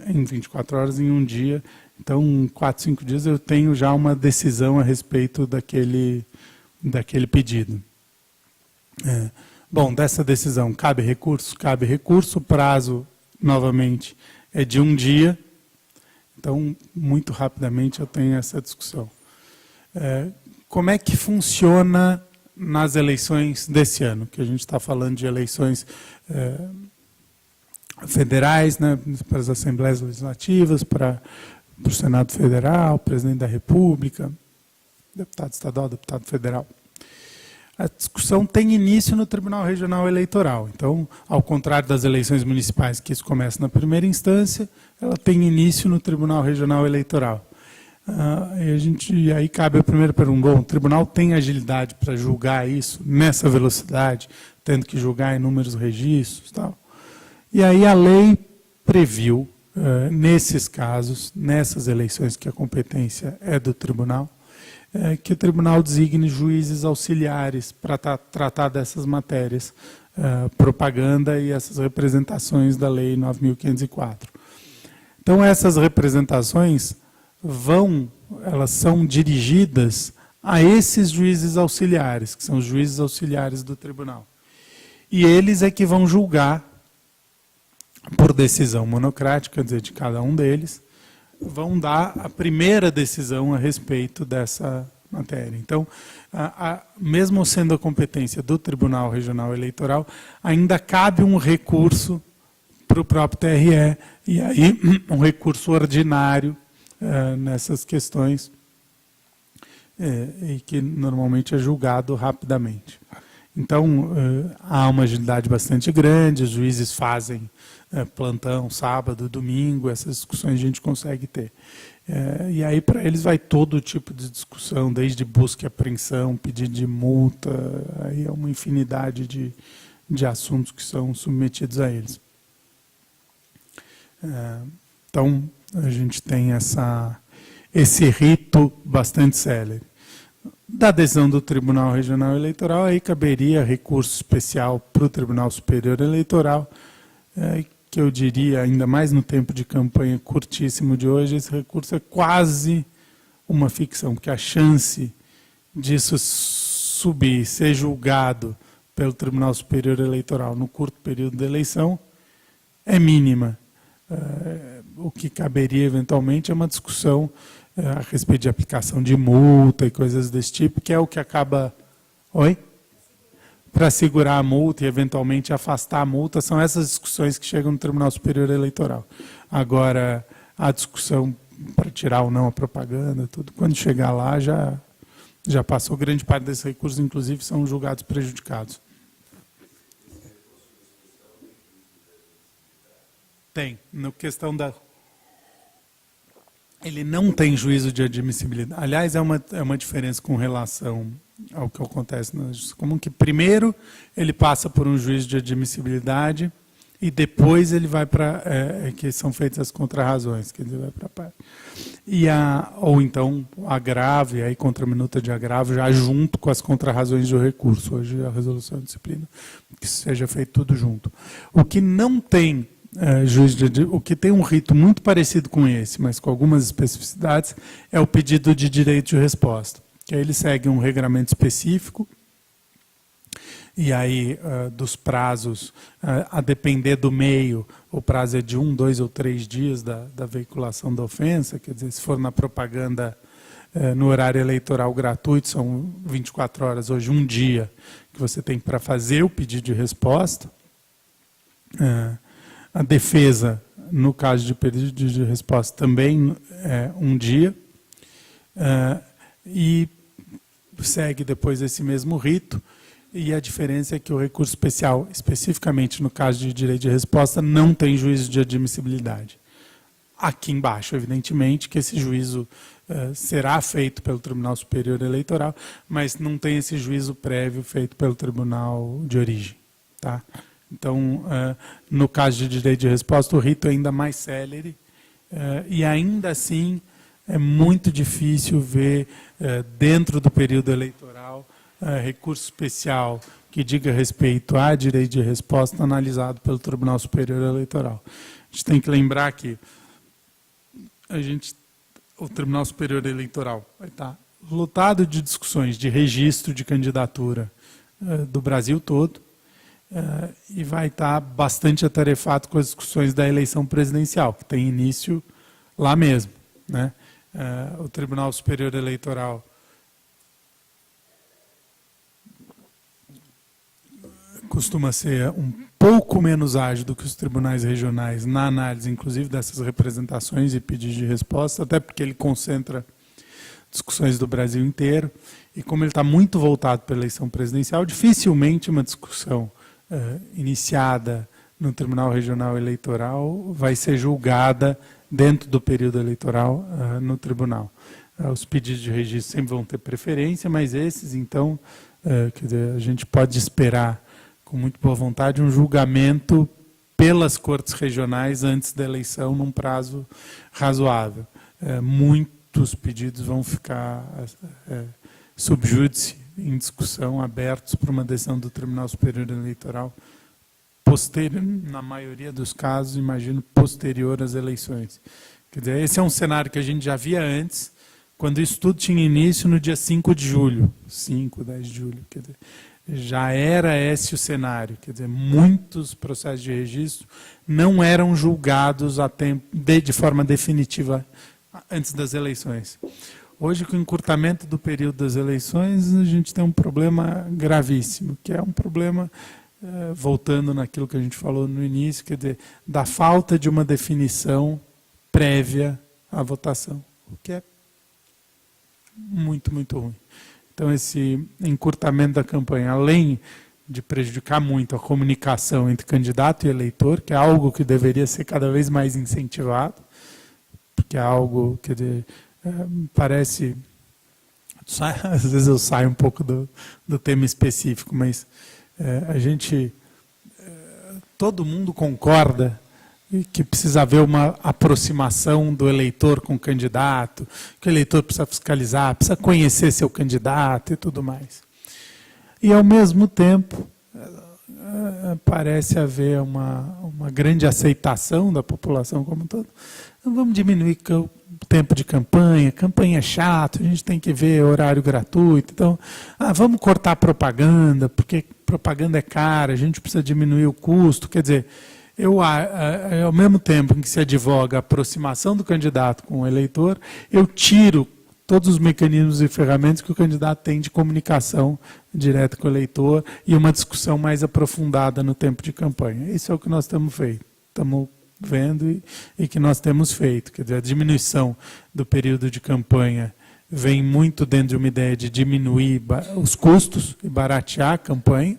em 24 horas, em um dia. Então, em 4, 5 dias, eu tenho já uma decisão a respeito daquele pedido. Bom, dessa decisão, cabe recurso? Cabe recurso. O prazo, novamente, é de 1 dia. Então, muito rapidamente, eu tenho essa discussão. Como é que funciona nas eleições desse ano? Que a gente está falando de eleições federais, né, para as assembleias legislativas, para o Senado Federal, presidente da República, deputado estadual, deputado federal. A discussão tem início no Tribunal Regional Eleitoral. Então, ao contrário das eleições municipais, que isso começa na primeira instância, ela tem início no Tribunal Regional Eleitoral. E aí cabe a primeira pergunta: bom, o tribunal tem agilidade para julgar isso nessa velocidade, tendo que julgar inúmeros registros e tal? E aí a lei previu, nesses casos, nessas eleições que a competência é do tribunal, que o tribunal designe juízes auxiliares para tratar dessas matérias, propaganda e essas representações da Lei 9.504. Então, essas representações elas são dirigidas a esses juízes auxiliares, que são os juízes auxiliares do tribunal. E eles é que vão julgar, por decisão monocrática, quer dizer, de cada um deles, vão dar a primeira decisão a respeito dessa matéria. Então, mesmo sendo a competência do Tribunal Regional Eleitoral, ainda cabe um recurso para o próprio TRE, e aí um recurso ordinário nessas questões, e que normalmente é julgado rapidamente. Então, há uma agilidade bastante grande, os juízes fazem plantão, sábado, domingo, essas discussões a gente consegue ter. E aí, para eles, vai todo tipo de discussão, desde busca e apreensão, pedido de multa, aí é uma infinidade de assuntos que são submetidos a eles. Então, a gente tem esse rito bastante célere. Da decisão do Tribunal Regional Eleitoral, aí caberia recurso especial para o Tribunal Superior Eleitoral, que eu diria, ainda mais no tempo de campanha curtíssimo de hoje, esse recurso é quase uma ficção, porque a chance disso subir, ser julgado pelo Tribunal Superior Eleitoral no curto período da eleição é mínima. O que caberia, eventualmente, é uma discussão a respeito de aplicação de multa e coisas desse tipo, que é o que acaba... Oi? Para segurar a multa e, eventualmente, afastar a multa, são essas discussões que chegam no Tribunal Superior Eleitoral. Agora, a discussão para tirar ou não a propaganda, tudo, quando chegar lá, já passou. Grande parte desses recursos, inclusive, são julgados prejudicados. Tem. Na questão da... Ele não tem juízo de admissibilidade. Aliás, é uma diferença com relação ao que acontece na justiça comum, que primeiro ele passa por um juízo de admissibilidade e depois ele vai para que são feitas as contrarrazões, quer dizer, vai para a parte. Ou então agravo, e aí contra-minuta de agravo, já junto com as contrarrazões do recurso. Hoje a resolução de disciplina, que seja feito tudo junto. O que não tem o que tem um rito muito parecido com esse, mas com algumas especificidades, é o pedido de direito de resposta. Que aí ele segue um regramento específico, e aí dos prazos, a depender do meio, o prazo é de 1, 2 ou 3 dias da veiculação da ofensa, quer dizer, se for na propaganda no horário eleitoral gratuito, são 24 horas, hoje um dia que você tem para fazer o pedido de resposta. A defesa, no caso de pedido de resposta, também é um dia. E segue depois esse mesmo rito. E a diferença é que o recurso especial, especificamente no caso de direito de resposta, não tem juízo de admissibilidade. Aqui embaixo, evidentemente, que esse juízo será feito pelo Tribunal Superior Eleitoral, mas não tem esse juízo prévio feito pelo Tribunal de Origem. Tá? Então, no caso de direito de resposta, o rito é ainda mais célere, e ainda assim é muito difícil ver, dentro do período eleitoral, recurso especial que diga respeito a direito de resposta analisado pelo Tribunal Superior Eleitoral. A gente tem que lembrar que o Tribunal Superior Eleitoral vai estar lotado de discussões de registro de candidatura do Brasil todo, e vai estar bastante atarefado com as discussões da eleição presidencial, que tem início lá mesmo, né? O Tribunal Superior Eleitoral costuma ser um pouco menos ágil do que os tribunais regionais na análise, inclusive, dessas representações e pedidos de resposta, até porque ele concentra discussões do Brasil inteiro, e como ele está muito voltado para a eleição presidencial, dificilmente uma discussão iniciada no Tribunal Regional Eleitoral vai ser julgada dentro do período eleitoral no tribunal. Os pedidos de registro sempre vão ter preferência, mas esses, então, quer dizer, a gente pode esperar com muito boa vontade um julgamento pelas cortes regionais antes da eleição num prazo razoável. Muitos pedidos vão ficar sub júdice, em discussão, abertos para uma decisão do Tribunal Superior Eleitoral posterior, na maioria dos casos, imagino, posterior às eleições. Quer dizer, esse é um cenário que a gente já via antes, quando isso tudo tinha início no dia 5 de julho, 5, 10 de julho, quer dizer, já era esse o cenário, quer dizer, muitos processos de registro não eram julgados a tempo, de forma definitiva antes das eleições. Hoje, com o encurtamento do período das eleições, a gente tem um problema gravíssimo, que é um problema, voltando naquilo que a gente falou no início, quer dizer, da falta de uma definição prévia à votação, o que é muito, muito ruim. Então, esse encurtamento da campanha, além de prejudicar muito a comunicação entre candidato e eleitor, que é algo que deveria ser cada vez mais incentivado, porque é algo que parece... Às vezes eu saio um pouco do tema específico, mas todo mundo concorda que precisa haver uma aproximação do eleitor com o candidato, que o eleitor precisa fiscalizar, precisa conhecer seu candidato e tudo mais. E, ao mesmo tempo, parece haver uma grande aceitação da população como um todo. Então, vamos diminuir o tempo de campanha é chato, a gente tem que ver horário gratuito, então vamos cortar a propaganda, porque propaganda é cara, a gente precisa diminuir o custo, quer dizer, ao mesmo tempo em que se advoga a aproximação do candidato com o eleitor, eu tiro todos os mecanismos e ferramentas que o candidato tem de comunicação direta com o eleitor e uma discussão mais aprofundada no tempo de campanha. Isso é o que nós estamos vendo e que nós temos feito. Quer dizer, a diminuição do período de campanha vem muito dentro de uma ideia de diminuir os custos e baratear a campanha,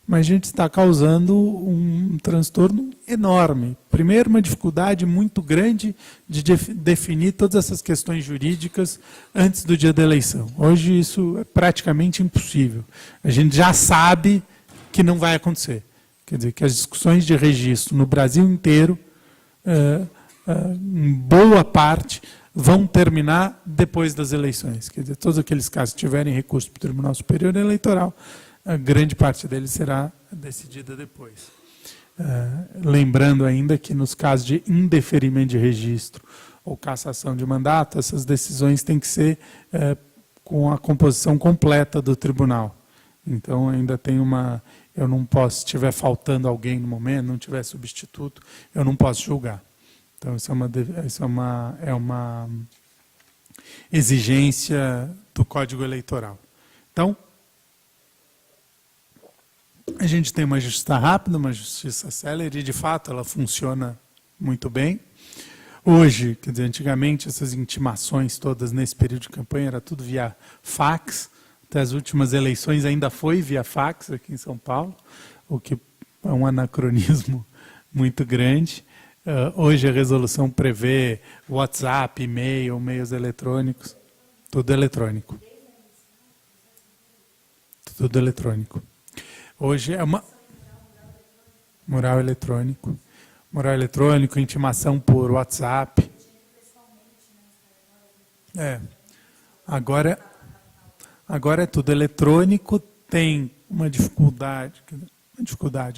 mas a gente está causando um transtorno enorme. Primeiro, uma dificuldade muito grande de definir todas essas questões jurídicas antes do dia da eleição. Hoje isso é praticamente impossível. A gente já sabe que não vai acontecer. Quer dizer, que as discussões de registro no Brasil inteiro, em boa parte, vão terminar depois das eleições. Quer dizer, todos aqueles casos que tiverem recurso para o Tribunal Superior Eleitoral, a grande parte deles será decidida depois. Lembrando ainda que nos casos de indeferimento de registro ou cassação de mandato, essas decisões têm que ser com a composição completa do tribunal. Então ainda tem eu não posso, se estiver faltando alguém no momento, não tiver substituto, eu não posso julgar. Então isso é uma exigência do Código Eleitoral. Então, a gente tem uma justiça rápida, uma justiça célere, e de fato ela funciona muito bem. Hoje, quer dizer, antigamente essas intimações todas nesse período de campanha era tudo via fax, até as últimas eleições ainda foi via fax aqui em São Paulo, o que é um anacronismo muito grande. Hoje a resolução prevê WhatsApp, e-mail, meios eletrônicos, tudo eletrônico. Tudo eletrônico. Hoje é mural eletrônico. Mural eletrônico, intimação por WhatsApp. Agora é tudo eletrônico, tem uma dificuldade,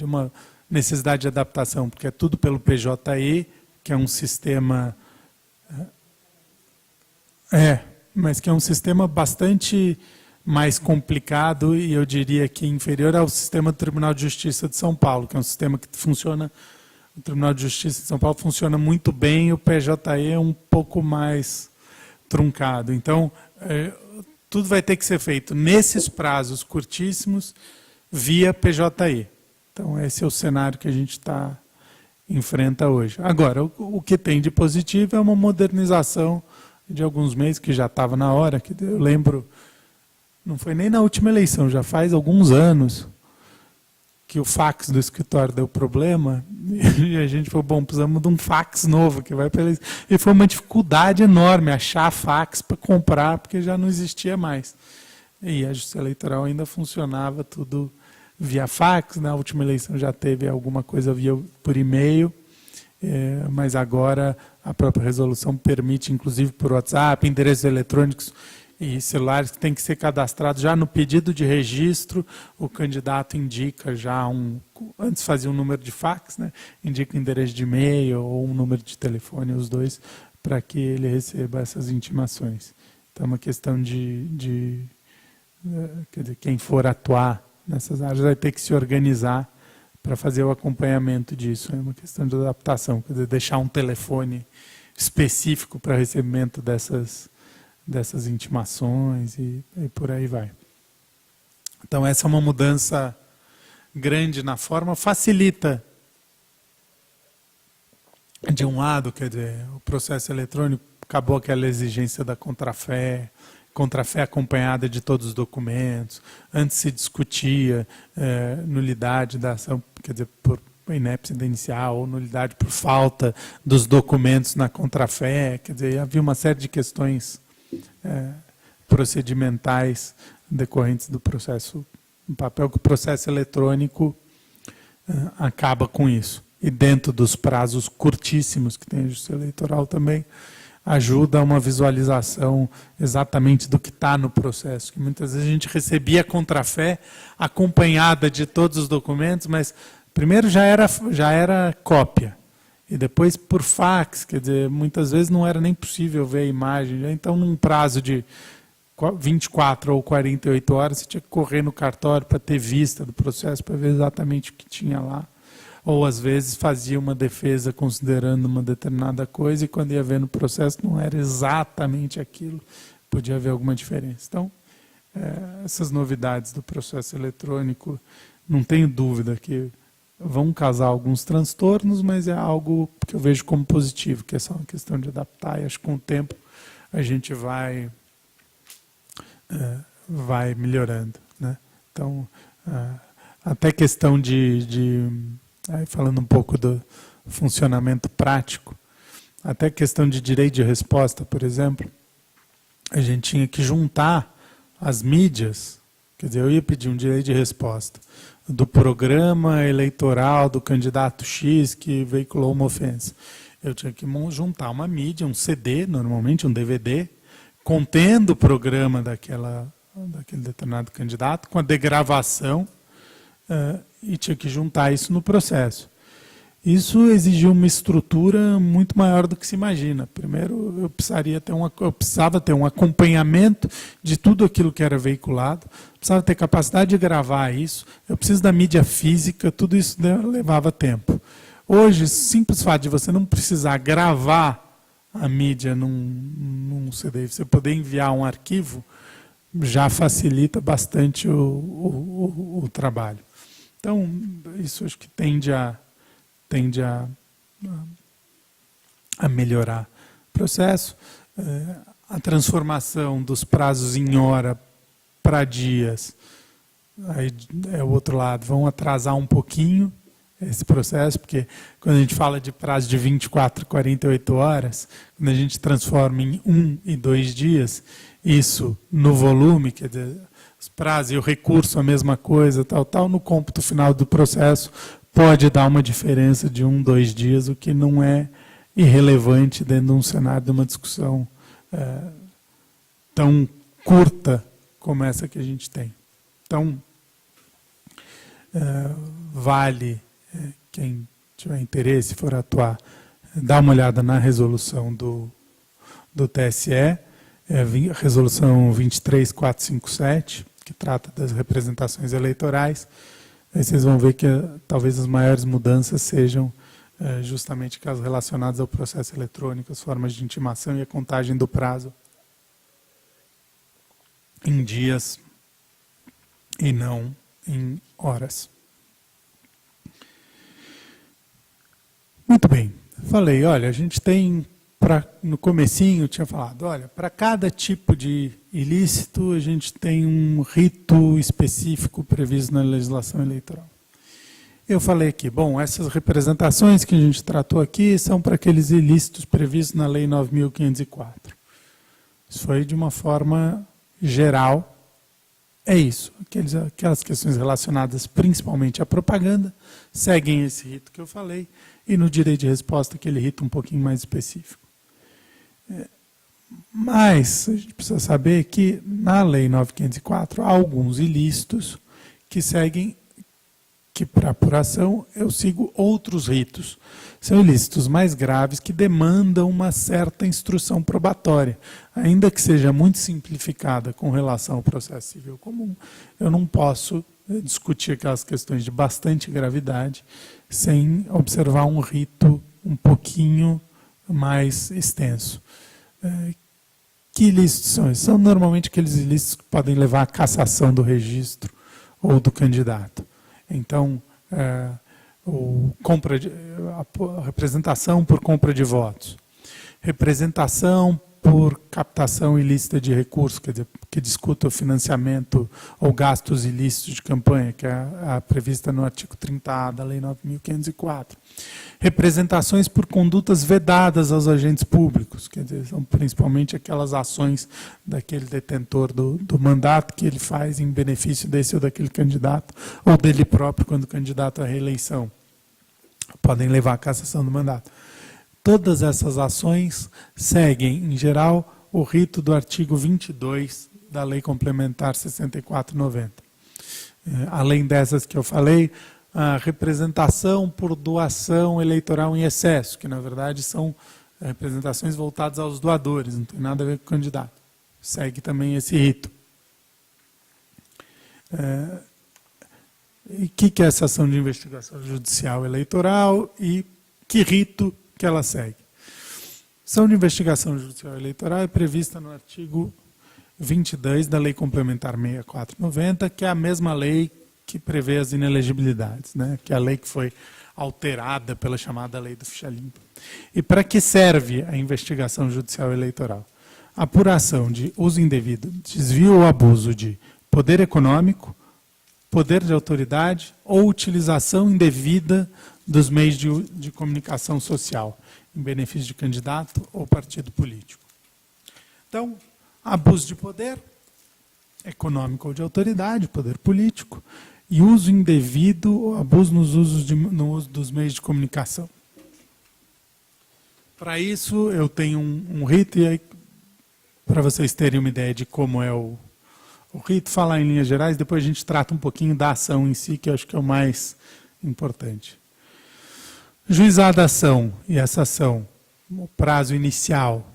uma necessidade de adaptação, porque é tudo pelo PJE, que é um sistema... mas que é um sistema bastante mais complicado e eu diria que inferior ao sistema do Tribunal de Justiça de São Paulo, que é um sistema que funciona... O Tribunal de Justiça de São Paulo funciona muito bem e o PJE é um pouco mais truncado. Então, tudo vai ter que ser feito nesses prazos curtíssimos via PJE. Então, esse é o cenário que a gente enfrenta hoje. Agora, o que tem de positivo é uma modernização de alguns meses, que já estava na hora, que eu lembro, não foi nem na última eleição, já faz alguns anos, que o fax do escritório deu problema, e a gente falou, bom, precisamos de um fax novo, que vai para eleição. E foi uma dificuldade enorme achar fax para comprar, porque já não existia mais. E a Justiça Eleitoral ainda funcionava tudo via fax, na última eleição já teve alguma coisa por e-mail, mas agora a própria resolução permite, inclusive por WhatsApp, endereços eletrônicos e celulares que têm que ser cadastrados já no pedido de registro, o candidato indica já antes fazia um número de fax, né? Indica o endereço de e-mail ou um número de telefone, os dois, para que ele receba essas intimações. Então é uma questão quer dizer, quem for atuar nessas áreas vai ter que se organizar para fazer o acompanhamento disso. É uma questão de adaptação, quer dizer, deixar um telefone específico para recebimento dessas intimações e por aí vai. Então essa é uma mudança grande na forma, facilita de um lado, quer dizer, o processo eletrônico, acabou aquela exigência da contrafé acompanhada de todos os documentos, antes se discutia nulidade da ação, quer dizer, por inépcia inicial ou nulidade por falta dos documentos na contrafé, quer dizer, havia uma série de questões procedimentais decorrentes do processo no papel, que o processo eletrônico acaba com isso. E dentro dos prazos curtíssimos que tem a Justiça Eleitoral também, ajuda a uma visualização exatamente do que está no processo. Que muitas vezes a gente recebia a contrafé acompanhada de todos os documentos, mas primeiro já era cópia. E depois por fax, quer dizer, muitas vezes não era nem possível ver a imagem. Então, num prazo de 24 ou 48 horas, você tinha que correr no cartório para ter vista do processo, para ver exatamente o que tinha lá. Ou, às vezes, fazia uma defesa considerando uma determinada coisa e, quando ia ver no processo, não era exatamente aquilo. Podia haver alguma diferença. Então, essas novidades do processo eletrônico, não tenho dúvida que vão causar alguns transtornos, mas é algo que eu vejo como positivo, que é só uma questão de adaptar, e acho que com o tempo a gente vai melhorando, né? Então, até questão aí falando um pouco do funcionamento prático, até questão de direito de resposta, por exemplo, a gente tinha que juntar as mídias, quer dizer, eu ia pedir um direito de resposta do programa eleitoral do candidato X que veiculou uma ofensa. Eu tinha que juntar uma mídia, um CD, normalmente um DVD, contendo o programa daquele determinado candidato, com a degravação, e tinha que juntar isso no processo. Isso exigiu uma estrutura muito maior do que se imagina. Primeiro, eu precisava ter um acompanhamento de tudo aquilo que era veiculado, precisava ter capacidade de gravar isso, eu preciso da mídia física, tudo isso levava tempo. Hoje, o simples fato de você não precisar gravar a mídia num CD, você poder enviar um arquivo, já facilita bastante o trabalho. Então, isso acho que tende a melhorar o processo. A transformação dos prazos em hora para dias, aí é o outro lado, vão atrasar um pouquinho esse processo, porque quando a gente fala de prazo de 24, 48 horas, quando a gente transforma em 1 e 2 dias, isso no volume, quer dizer, os prazos e o recurso a mesma coisa, tal, no cômputo final do processo, pode dar uma diferença de 1, 2 dias, o que não é irrelevante dentro de um cenário de uma discussão tão curta como essa que a gente tem. Então, vale, quem tiver interesse, for atuar, dar uma olhada na resolução do TSE, resolução 23457, que trata das representações eleitorais. Aí vocês vão ver que talvez as maiores mudanças sejam justamente aquelas relacionadas ao processo eletrônico, as formas de intimação e a contagem do prazo em dias e não em horas. Muito bem. Falei, olha, a gente tem, no comecinho eu tinha falado, olha, para cada tipo de ilícito a gente tem um rito específico previsto na legislação eleitoral. Eu falei aqui, bom, essas representações que a gente tratou aqui são para aqueles ilícitos previstos na Lei 9.504. Isso foi de uma forma geral. É isso, aquelas questões relacionadas principalmente à propaganda, seguem esse rito que eu falei, e no direito de resposta aquele rito um pouquinho mais específico. Mas a gente precisa saber que na Lei 9.504 há alguns ilícitos que seguem, que para apuração eu sigo outros ritos. São ilícitos mais graves que demandam uma certa instrução probatória. Ainda que seja muito simplificada com relação ao processo civil comum, eu não posso discutir aquelas questões de bastante gravidade sem observar um rito um pouquinho mais extenso. Que ilícitos são esses? São normalmente aqueles ilícitos que podem levar à cassação do registro ou do candidato. Então, a representação por compra de votos, representação por captação ilícita de recursos, quer dizer, que discuta o financiamento ou gastos ilícitos de campanha, que é a prevista no artigo 30A da Lei 9.504. Representações por condutas vedadas aos agentes públicos, quer dizer, são principalmente aquelas ações daquele detentor do mandato que ele faz em benefício desse ou daquele candidato, ou dele próprio quando candidato à reeleição. Podem levar à cassação do mandato. Todas essas ações seguem, em geral, o rito do artigo 22 da Lei Complementar 64/90. Além dessas que eu falei, a representação por doação eleitoral em excesso, que na verdade são representações voltadas aos doadores, não tem nada a ver com o candidato. Segue também esse rito. E o que é essa ação de investigação judicial eleitoral e que rito que ela segue? Ação de investigação judicial eleitoral é prevista no artigo 22 da Lei Complementar 64/90, que é a mesma lei que prevê as inelegibilidades, né? Que é a lei que foi alterada pela chamada Lei do Ficha Limpa. E para que serve a investigação judicial eleitoral? Apuração de uso indevido, desvio ou abuso de poder econômico, poder de autoridade ou utilização indevida dos meios de comunicação social, em benefício de candidato ou partido político. Então, abuso de poder econômico ou de autoridade, poder político, e uso indevido ou abuso no uso dos meios de comunicação. Para isso, eu tenho um rito, e aí, para vocês terem uma ideia de como é o rito, falar em linhas gerais, depois a gente trata um pouquinho da ação em si, que eu acho que é o mais importante. Juizada a ação, e essa ação, o prazo inicial,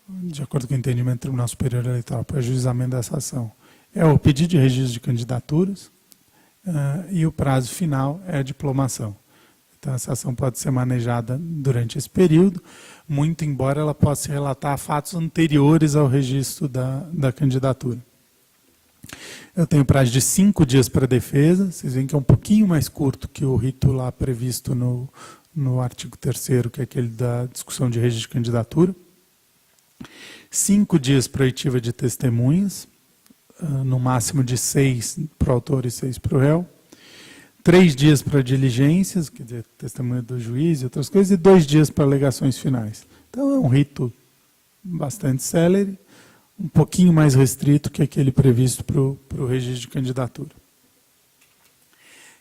de acordo com o entendimento do Tribunal Superior Eleitoral, para o ajuizamento dessa ação, é o pedido de registro de candidaturas, e o prazo final é a diplomação. Então, essa ação pode ser manejada durante esse período, muito embora ela possa relatar fatos anteriores ao registro da candidatura. Eu tenho prazo de 5 dias para a defesa, vocês veem que é um pouquinho mais curto que o rito lá previsto no artigo 3º, que é aquele da discussão de registro de candidatura. 5 dias para a oitiva de testemunhas, no máximo de 6 para o autor e 6 para o réu. 3 dias para diligências, quer dizer, testemunha do juiz e outras coisas, e 2 dias para alegações finais. Então é um rito bastante célere, um pouquinho mais restrito que aquele previsto para o registro de candidatura.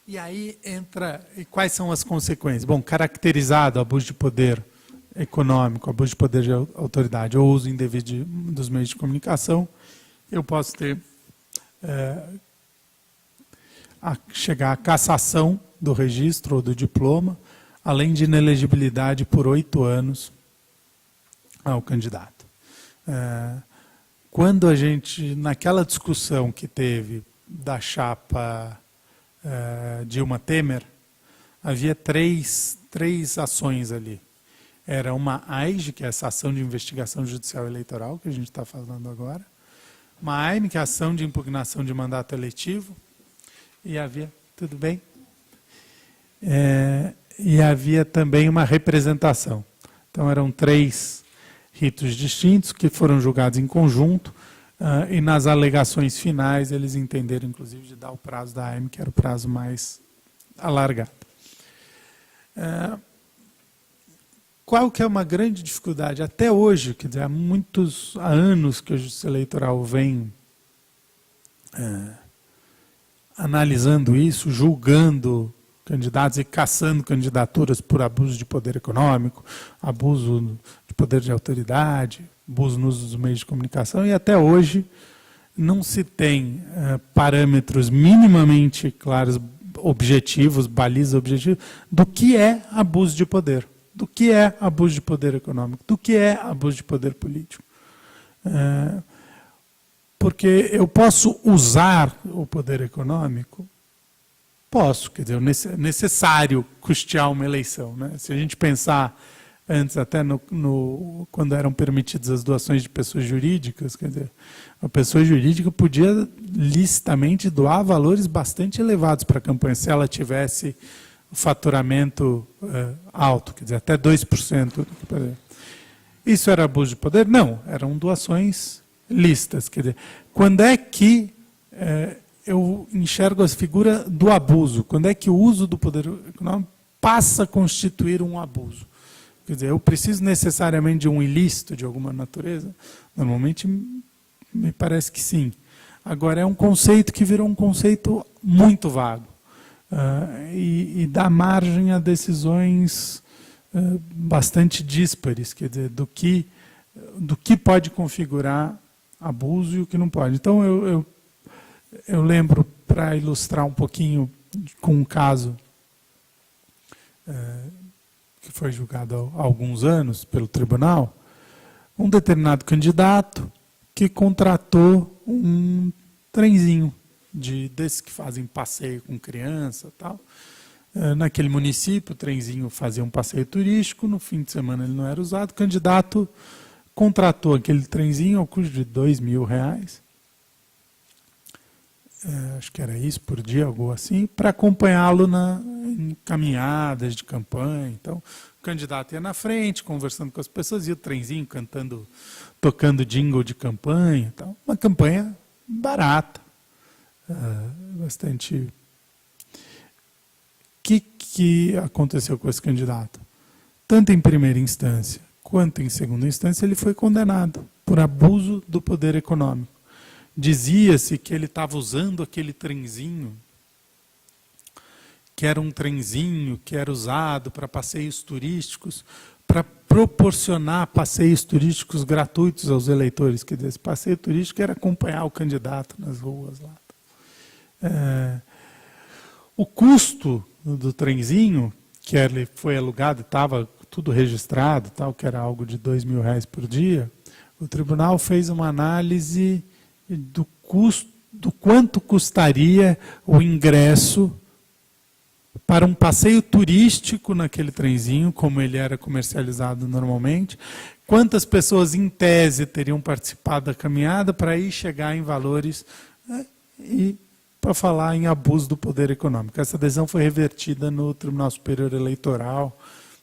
E aí entra, e quais são as consequências? Bom, caracterizado abuso de poder econômico, abuso de poder de autoridade ou uso indevido dos meios de comunicação, eu posso ter chegar à cassação do registro ou do diploma, além de inelegibilidade por 8 anos ao candidato. Quando a gente, naquela discussão que teve da chapa Dilma Temer, havia três ações ali. Era uma AIGE, que é essa ação de investigação judicial eleitoral, que a gente está falando agora, uma AIME, que é a ação de impugnação de mandato eletivo, e havia, tudo bem? E havia também uma representação. Então eram 3 ritos distintos que foram julgados em conjunto, e nas alegações finais eles entenderam, inclusive, de dar o prazo da AIME, que era o prazo mais alargado. Qual que é uma grande dificuldade? Até hoje, quer dizer, há anos que a Justiça Eleitoral vem analisando isso, julgando candidatos e caçando candidaturas por abuso de poder econômico, abuso de poder de autoridade, abuso no uso dos meios de comunicação, e até hoje não se tem parâmetros minimamente claros, objetivos, balizas objetivas, do que é abuso de poder, do que é abuso de poder econômico, do que é abuso de poder político. Porque eu posso usar o poder econômico? Posso, quer dizer, é necessário custear uma eleição, né? Se a gente pensar antes, até quando eram permitidas as doações de pessoas jurídicas, quer dizer, a pessoa jurídica podia licitamente doar valores bastante elevados para a campanha, se ela tivesse faturamento alto, quer dizer, até 2% do que poder. Isso era abuso de poder? Não, eram doações lícitas. Quer dizer, quando é que eu enxergo a figura do abuso? Quando é que o uso do poder econômico passa a constituir um abuso? Quer dizer, eu preciso necessariamente de um ilícito de alguma natureza? Normalmente, me parece que sim. Agora, é um conceito que virou um conceito muito vago. E dá margem a decisões bastante díspares, quer dizer, do que pode configurar abuso e o que não pode. Então, eu lembro, para ilustrar um pouquinho com um caso que foi julgado há alguns anos pelo tribunal, um determinado candidato que contratou um trenzinho desses que fazem passeio com criança e tal. Naquele município, o trenzinho fazia um passeio turístico, no fim de semana ele não era usado, o candidato contratou aquele trenzinho ao custo de R$2.000, acho que era isso por dia, algo assim, para acompanhá-lo em caminhadas de campanha. Então, o candidato ia na frente, conversando com as pessoas, e o trenzinho cantando, tocando jingle de campanha. Então, uma campanha barata, bastante... O que aconteceu com esse candidato? Tanto em primeira instância quanto em segunda instância, ele foi condenado por abuso do poder econômico. Dizia-se que ele estava usando aquele trenzinho que era um trenzinho que era usado para passeios turísticos, para proporcionar passeios turísticos gratuitos aos eleitores. Quer dizer, esse passeio turístico era acompanhar o candidato nas ruas lá. O custo do trenzinho, que ele foi alugado, estava tudo registrado, tal, que era algo de R$2.000 por dia, o tribunal fez uma análise do custo, do quanto custaria o ingresso para um passeio turístico naquele trenzinho, como ele era comercializado normalmente, quantas pessoas em tese teriam participado da caminhada para aí chegar em valores, né, e para falar em abuso do poder econômico. Essa decisão foi revertida no Tribunal Superior Eleitoral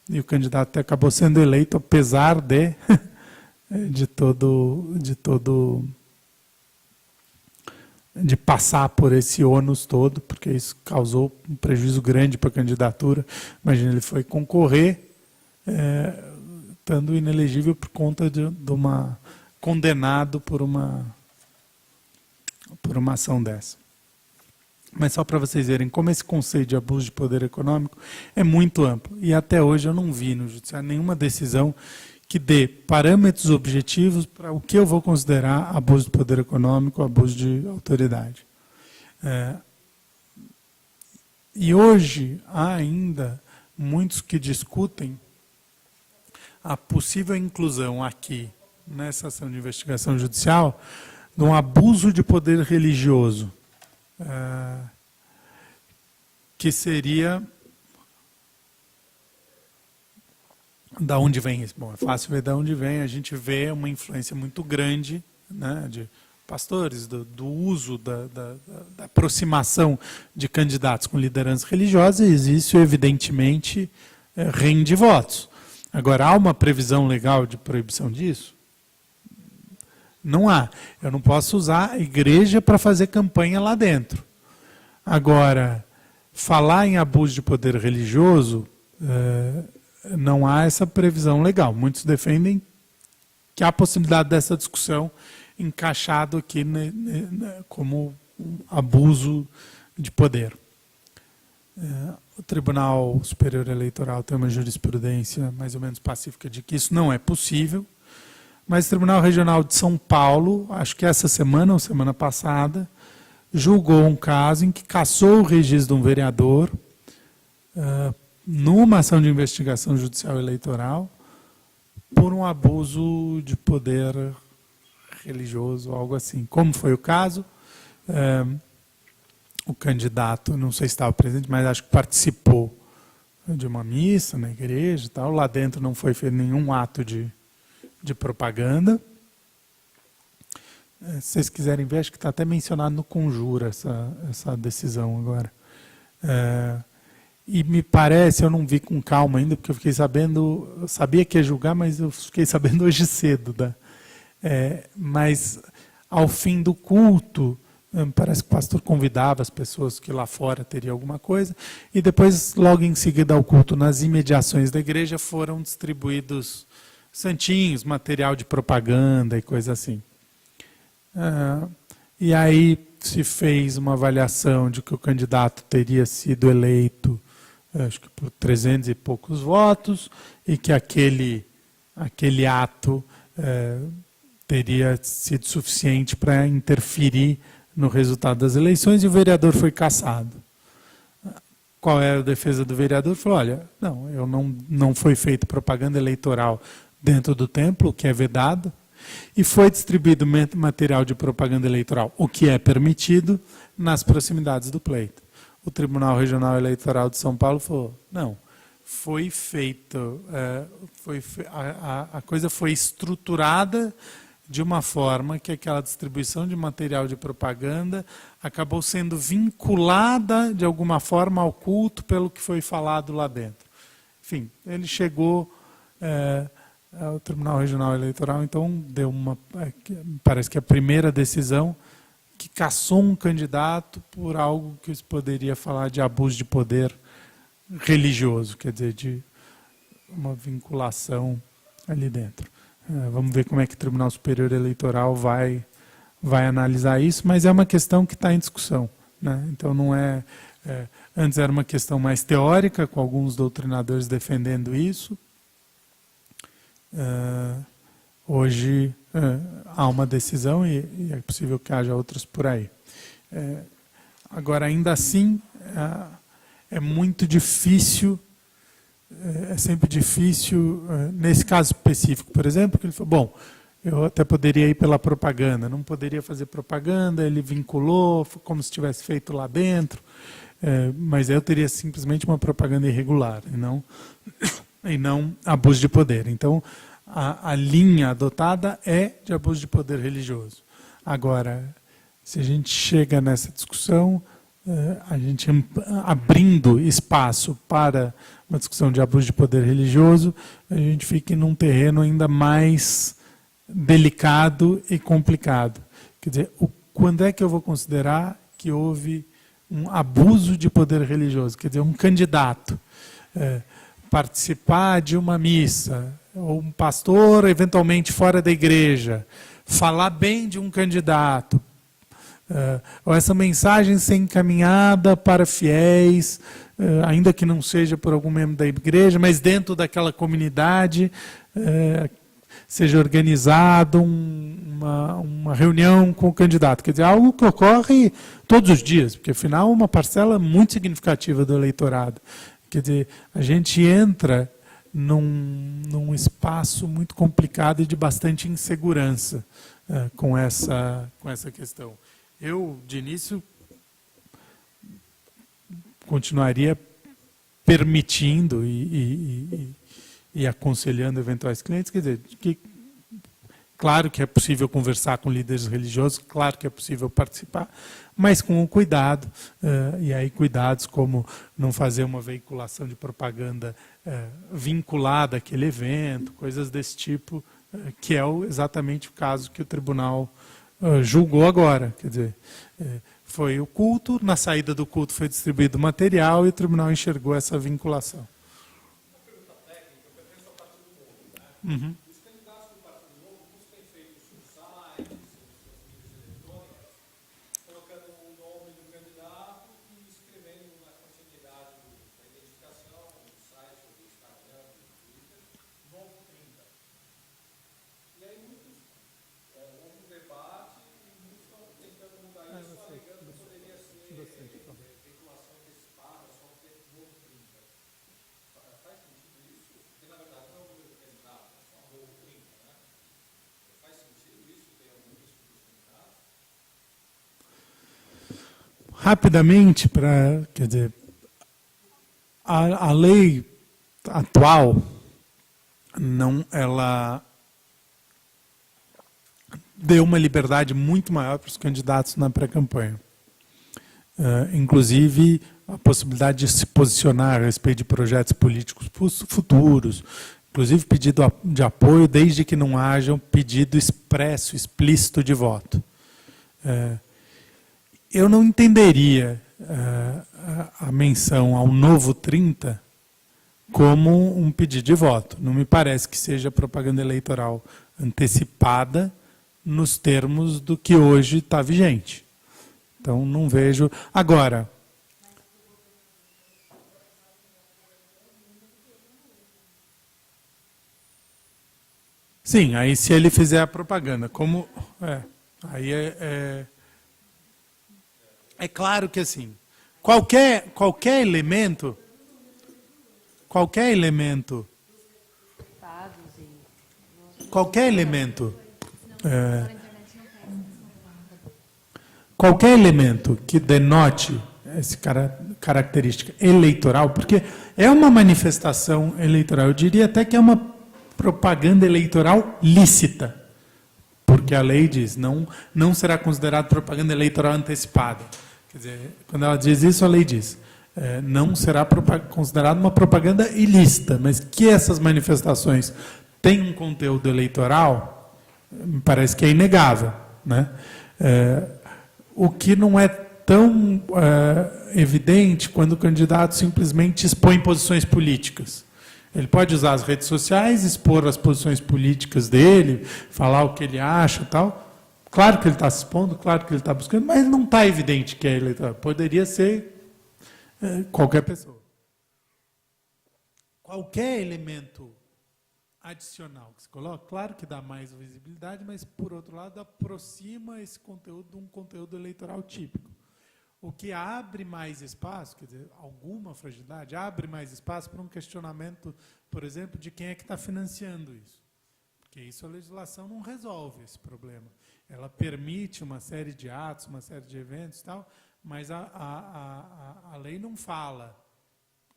e o candidato até acabou sendo eleito, apesar de passar por esse ônus todo, porque isso causou um prejuízo grande para a candidatura. Imagina, ele foi concorrer, estando inelegível por conta de uma condenado por uma ação dessa. Mas só para vocês verem como esse conceito de abuso de poder econômico é muito amplo. E até hoje eu não vi no judiciário nenhuma decisão que dê parâmetros objetivos para o que eu vou considerar abuso de poder econômico, abuso de autoridade. E hoje há ainda muitos que discutem a possível inclusão aqui, nessa ação de investigação judicial, de um abuso de poder religioso, que seria... Da onde vem isso? Bom, é fácil ver de onde vem. A gente vê uma influência muito grande, né, de pastores, do uso, da aproximação de candidatos com lideranças religiosas, e isso, evidentemente, rende votos. Agora, há uma previsão legal de proibição disso? Não há. Eu não posso usar a igreja para fazer campanha lá dentro. Agora, falar em abuso de poder religioso... não há essa previsão legal. Muitos defendem que há a possibilidade dessa discussão encaixado aqui como um abuso de poder. O Tribunal Superior Eleitoral tem uma jurisprudência mais ou menos pacífica de que isso não é possível, mas o Tribunal Regional de São Paulo, acho que essa semana ou semana passada, julgou um caso em que cassou o registro de um vereador numa ação de investigação judicial eleitoral por um abuso de poder religioso, algo assim. Como foi o caso? O candidato, não sei se estava presente, mas acho que participou de uma missa na igreja e tal. Lá dentro não foi feito nenhum ato de propaganda. Se vocês quiserem ver, acho que está até mencionado no Conjura essa decisão agora. E me parece, eu não vi com calma ainda, porque eu fiquei sabendo, eu sabia que ia julgar, mas eu fiquei sabendo hoje cedo. Mas, ao fim do culto, parece que o pastor convidava as pessoas que lá fora teria alguma coisa, e depois, logo em seguida ao culto, nas imediações da igreja, foram distribuídos santinhos, material de propaganda e coisa assim. E aí se fez uma avaliação de que o candidato teria sido eleito, acho que por 300 e poucos votos, e que aquele ato teria sido suficiente para interferir no resultado das eleições, e o vereador foi cassado. Qual era a defesa do vereador? Falou, olha, não foi feita propaganda eleitoral dentro do templo, o que é vedado, e foi distribuído material de propaganda eleitoral, o que é permitido, nas proximidades do pleito. O Tribunal Regional Eleitoral de São Paulo falou, não, foi feito, a coisa foi estruturada de uma forma que aquela distribuição de material de propaganda acabou sendo vinculada de alguma forma ao culto pelo que foi falado lá dentro. Enfim, ele chegou ao Tribunal Regional Eleitoral, então deu parece que a primeira decisão que cassou um candidato por algo que se poderia falar de abuso de poder religioso, quer dizer, de uma vinculação ali dentro. Vamos ver como é que o Tribunal Superior Eleitoral vai analisar isso, mas é uma questão que está em discussão, né? Então não é Antes era uma questão mais teórica, com alguns doutrinadores defendendo isso. Hoje há uma decisão e é possível que haja outros por aí. Agora, ainda assim, é muito difícil, é sempre difícil, nesse caso específico, por exemplo, que ele falou, bom, eu até poderia ir pela propaganda, não poderia fazer propaganda, ele vinculou, como se tivesse feito lá dentro, mas eu teria simplesmente uma propaganda irregular, e não abuso de poder. Então, a linha adotada é de abuso de poder religioso. Agora, se a gente chega nessa discussão, a gente abrindo espaço para uma discussão de abuso de poder religioso, a gente fica em um terreno ainda mais delicado e complicado. Quer dizer, quando é que eu vou considerar que houve um abuso de poder religioso? Quer dizer, um candidato participar de uma missa, ou um pastor eventualmente fora da igreja, falar bem de um candidato, ou essa mensagem ser encaminhada para fiéis, ainda que não seja por algum membro da igreja, mas dentro daquela comunidade, seja organizado uma reunião com o candidato. Quer dizer, algo que ocorre todos os dias, porque afinal é uma parcela muito significativa do eleitorado. Quer dizer, a gente entra num espaço muito complicado e de bastante insegurança com essa questão. Eu, de início, continuaria permitindo e aconselhando eventuais clientes, quer dizer, que claro que é possível conversar com líderes religiosos, claro que é possível participar, mas com cuidado, e aí cuidados como não fazer uma veiculação de propaganda vinculada àquele evento, coisas desse tipo, que é exatamente o caso que o tribunal julgou agora. Quer dizer, foi o culto, na saída do culto foi distribuído material e o tribunal enxergou essa vinculação. Uma pergunta técnica, eu pertenço ao Partido Novo, né? Os candidatos do Partido Novo, uns têm feito seus sites, suas mídias eletrônicas, colocando o nome do candidato e escrevendo na continuidade da identificação, no site, no Instagram, no Twitter, Novo 30. E aí houve um debate e muitos estão tentando mudar isso, alegando que poderia ser veiculação antecipada, só o tempo Novo 30. Faz sentido isso? Porque na verdade não é o número do candidato, é só o Novo 30, né? Faz sentido isso? Tem algum risco para os candidatos? Rapidamente, quer dizer, a lei atual, ela deu uma liberdade muito maior para os candidatos na pré-campanha. Inclusive, a possibilidade de se posicionar a respeito de projetos políticos futuros, inclusive pedido de apoio, desde que não haja um pedido expresso, explícito de voto. Eu não entenderia a menção ao Novo 30 como um pedido de voto. Não me parece que seja propaganda eleitoral antecipada nos termos do que hoje está vigente. Então, não vejo. Agora, sim, aí se ele fizer a propaganda, como aí é claro que assim, qualquer elemento que denote essa característica eleitoral, porque é uma manifestação eleitoral, eu diria até que é uma propaganda eleitoral lícita, porque a lei diz, não será considerado propaganda eleitoral antecipada. Quer dizer, quando ela diz isso, a lei diz, não será considerada uma propaganda ilícita, mas que essas manifestações têm um conteúdo eleitoral, me parece que é inegável, né? O que não é tão evidente quando o candidato simplesmente expõe posições políticas. Ele pode usar as redes sociais, expor as posições políticas dele, falar o que ele acha e tal. Claro que ele está se expondo, claro que ele está buscando, mas não está evidente que é eleitoral. Poderia ser Qualquer pessoa. Qualquer elemento adicional que se coloca, claro que dá mais visibilidade, mas, por outro lado, aproxima esse conteúdo de um conteúdo eleitoral típico. O que abre mais espaço, quer dizer, alguma fragilidade, abre mais espaço para um questionamento, por exemplo, de quem é que está financiando isso. Porque isso a legislação não resolve esse problema. Ela permite uma série de atos, uma série de eventos e tal, mas a lei não fala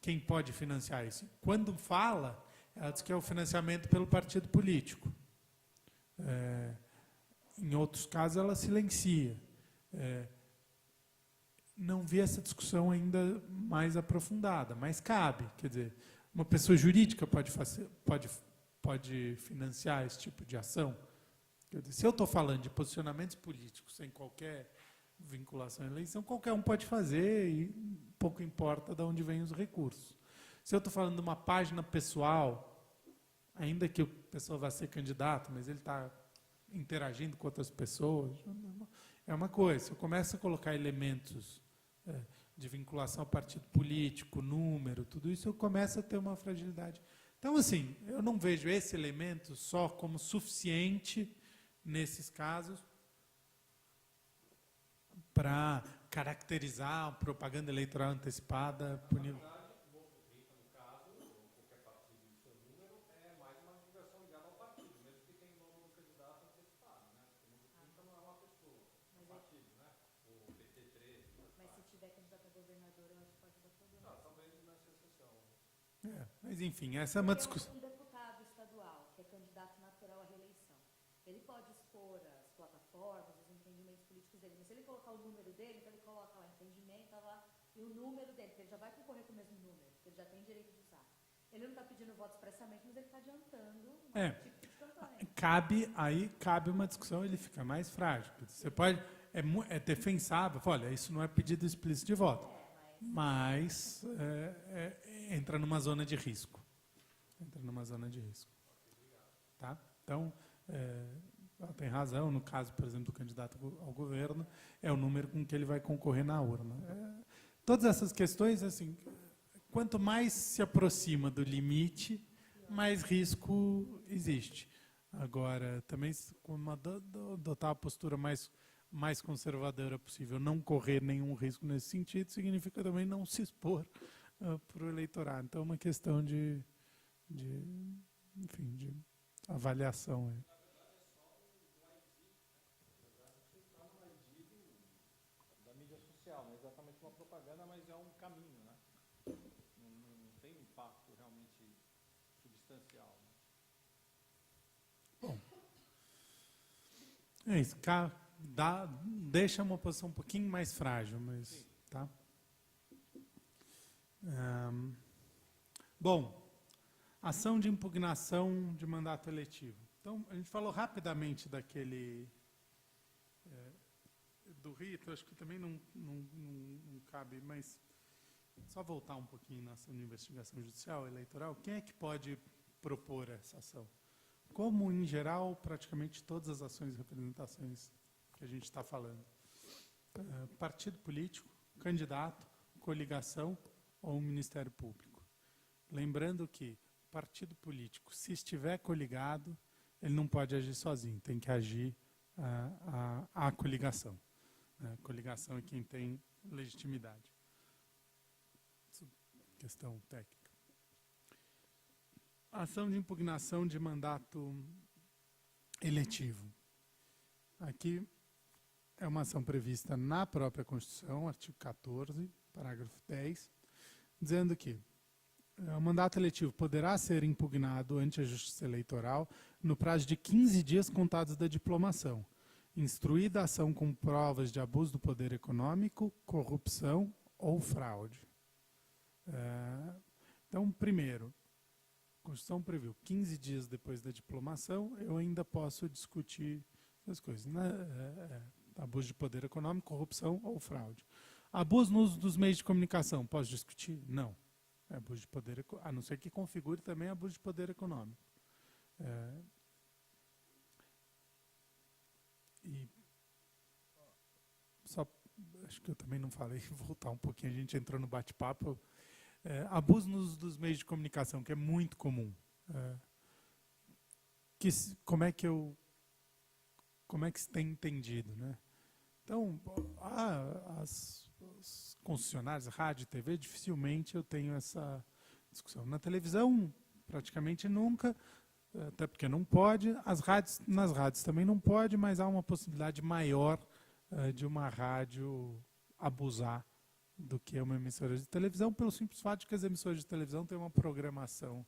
quem pode financiar isso. Quando fala, ela diz que é o financiamento pelo partido político. Em outros casos, ela silencia. Não vi essa discussão ainda mais aprofundada, mas cabe. Quer dizer, uma pessoa jurídica pode financiar esse tipo de ação. Quer dizer, se eu estou falando de posicionamentos políticos sem qualquer vinculação à eleição, qualquer um pode fazer e pouco importa de onde vêm os recursos. Se eu estou falando de uma página pessoal, ainda que a pessoa vá ser candidato, mas ele está interagindo com outras pessoas, é uma coisa. Se eu começo a colocar elementos de vinculação ao partido político, número, tudo isso, eu começo a ter uma fragilidade. Então, assim, eu não vejo esse elemento só como suficiente, nesses casos, para caracterizar a propaganda eleitoral antecipada punível. No caso, qualquer partido e seu número, é mais uma divulgação ligada ao partido, mesmo que tenha o nome do candidato antecipado, né? Porque o número 30 não é uma pessoa, é um partido, né? O PT3. Mas se tiver candidato a governador, eu acho que pode dar problema. Talvez nessa exceção. Mas, enfim, essa é uma discussão. Um deputado estadual, que é candidato natural à reeleição, ele pode expor as plataformas, os entendimentos políticos dele, mas se ele colocar o número dele, então ele coloca lá entendimento, lá, e o número dele, porque ele já vai concorrer com o mesmo número, porque ele já tem direito de usar. Ele não está pedindo voto expressamente, mas ele está adiantando um tipo de campanha. Cabe uma discussão, ele fica mais frágil. Você pode, é defensável, olha, isso não é pedido explícito de voto, mas entra numa zona de risco. Entra numa zona de risco. Tá? Então, ela tem razão, no caso, por exemplo, do candidato ao governo, é o número com que ele vai concorrer na urna. Todas essas questões, assim, quanto mais se aproxima do limite, mais risco existe. Agora, também, como adotar a postura mais conservadora possível, não correr nenhum risco nesse sentido, significa também não se expor para o eleitorado. Então, é uma questão de avaliação. Na verdade, é só no ID, né? Na verdade, você está no ID da mídia social, não é exatamente uma propaganda, mas é um caminho, né? Não tem impacto realmente substancial. Né? Bom, é isso. Deixa uma posição um pouquinho mais frágil, mas tá. Bom, ação de impugnação de mandato eletivo. Então, a gente falou rapidamente daquele do rito, acho que também não cabe, mas só voltar um pouquinho na ação de investigação judicial eleitoral. Quem é que pode propor essa ação? Como, em geral, praticamente todas as ações e representações que a gente está falando. Partido político, candidato, coligação ou Ministério Público. Lembrando que o partido político, se estiver coligado, ele não pode agir sozinho, tem que agir a coligação. A coligação é quem tem legitimidade. Questão técnica. Ação de impugnação de mandato eletivo. Aqui é uma ação prevista na própria Constituição, artigo 14, parágrafo 10, dizendo que o mandato eletivo poderá ser impugnado ante a Justiça Eleitoral no prazo de 15 dias contados da diplomação, instruída a ação com provas de abuso do poder econômico, corrupção ou fraude. Então, primeiro, a Constituição previu 15 dias depois da diplomação, eu ainda posso discutir essas coisas. Abuso de poder econômico, corrupção ou fraude. Abuso no uso dos meios de comunicação, posso discutir? Não. É abuso de poder, a não ser que configure também abuso de poder econômico. E só acho que eu também não falei, vou voltar um pouquinho, a gente entrou no bate-papo, abuso dos meios de comunicação, que é muito comum. Como é que se tem entendido, né? Então, as concessionárias, rádio e TV, dificilmente eu tenho essa discussão. Na televisão, praticamente nunca, até porque não pode. Nas rádios também não pode, mas há uma possibilidade maior de uma rádio abusar do que uma emissora de televisão, pelo simples fato de que as emissoras de televisão têm uma programação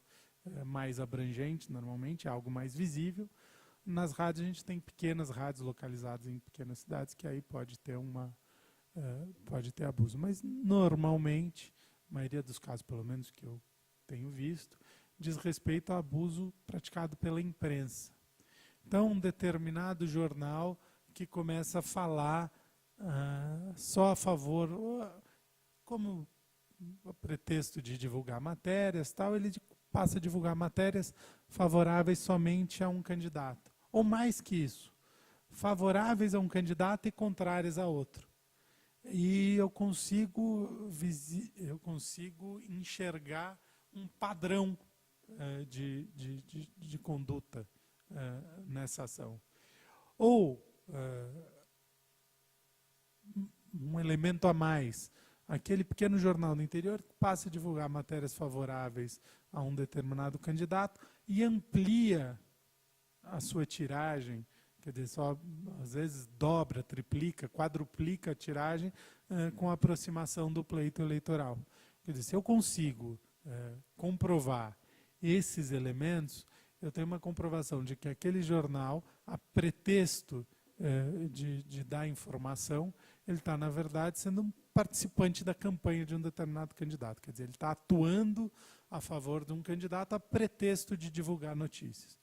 mais abrangente, normalmente, é algo mais visível. Nas rádios a gente tem pequenas rádios localizadas em pequenas cidades, que aí pode ter abuso. Mas normalmente, a maioria dos casos, pelo menos que eu tenho visto, diz respeito ao abuso praticado pela imprensa. Então, um determinado jornal que começa a falar só a favor, como a pretexto de divulgar matérias, tal, ele passa a divulgar matérias favoráveis somente a um candidato. Ou mais que isso, favoráveis a um candidato e contrárias a outro. E eu consigo enxergar um padrão de conduta nessa ação. Ou um elemento a mais, aquele pequeno jornal do interior que passa a divulgar matérias favoráveis a um determinado candidato e amplia a sua tiragem, quer dizer, só às vezes dobra, triplica, quadruplica a tiragem com a aproximação do pleito eleitoral. Quer dizer, se eu consigo comprovar esses elementos, eu tenho uma comprovação de que aquele jornal, a pretexto de dar informação, ele está, na verdade, sendo um participante da campanha de um determinado candidato. Quer dizer, ele está atuando a favor de um candidato a pretexto de divulgar notícias.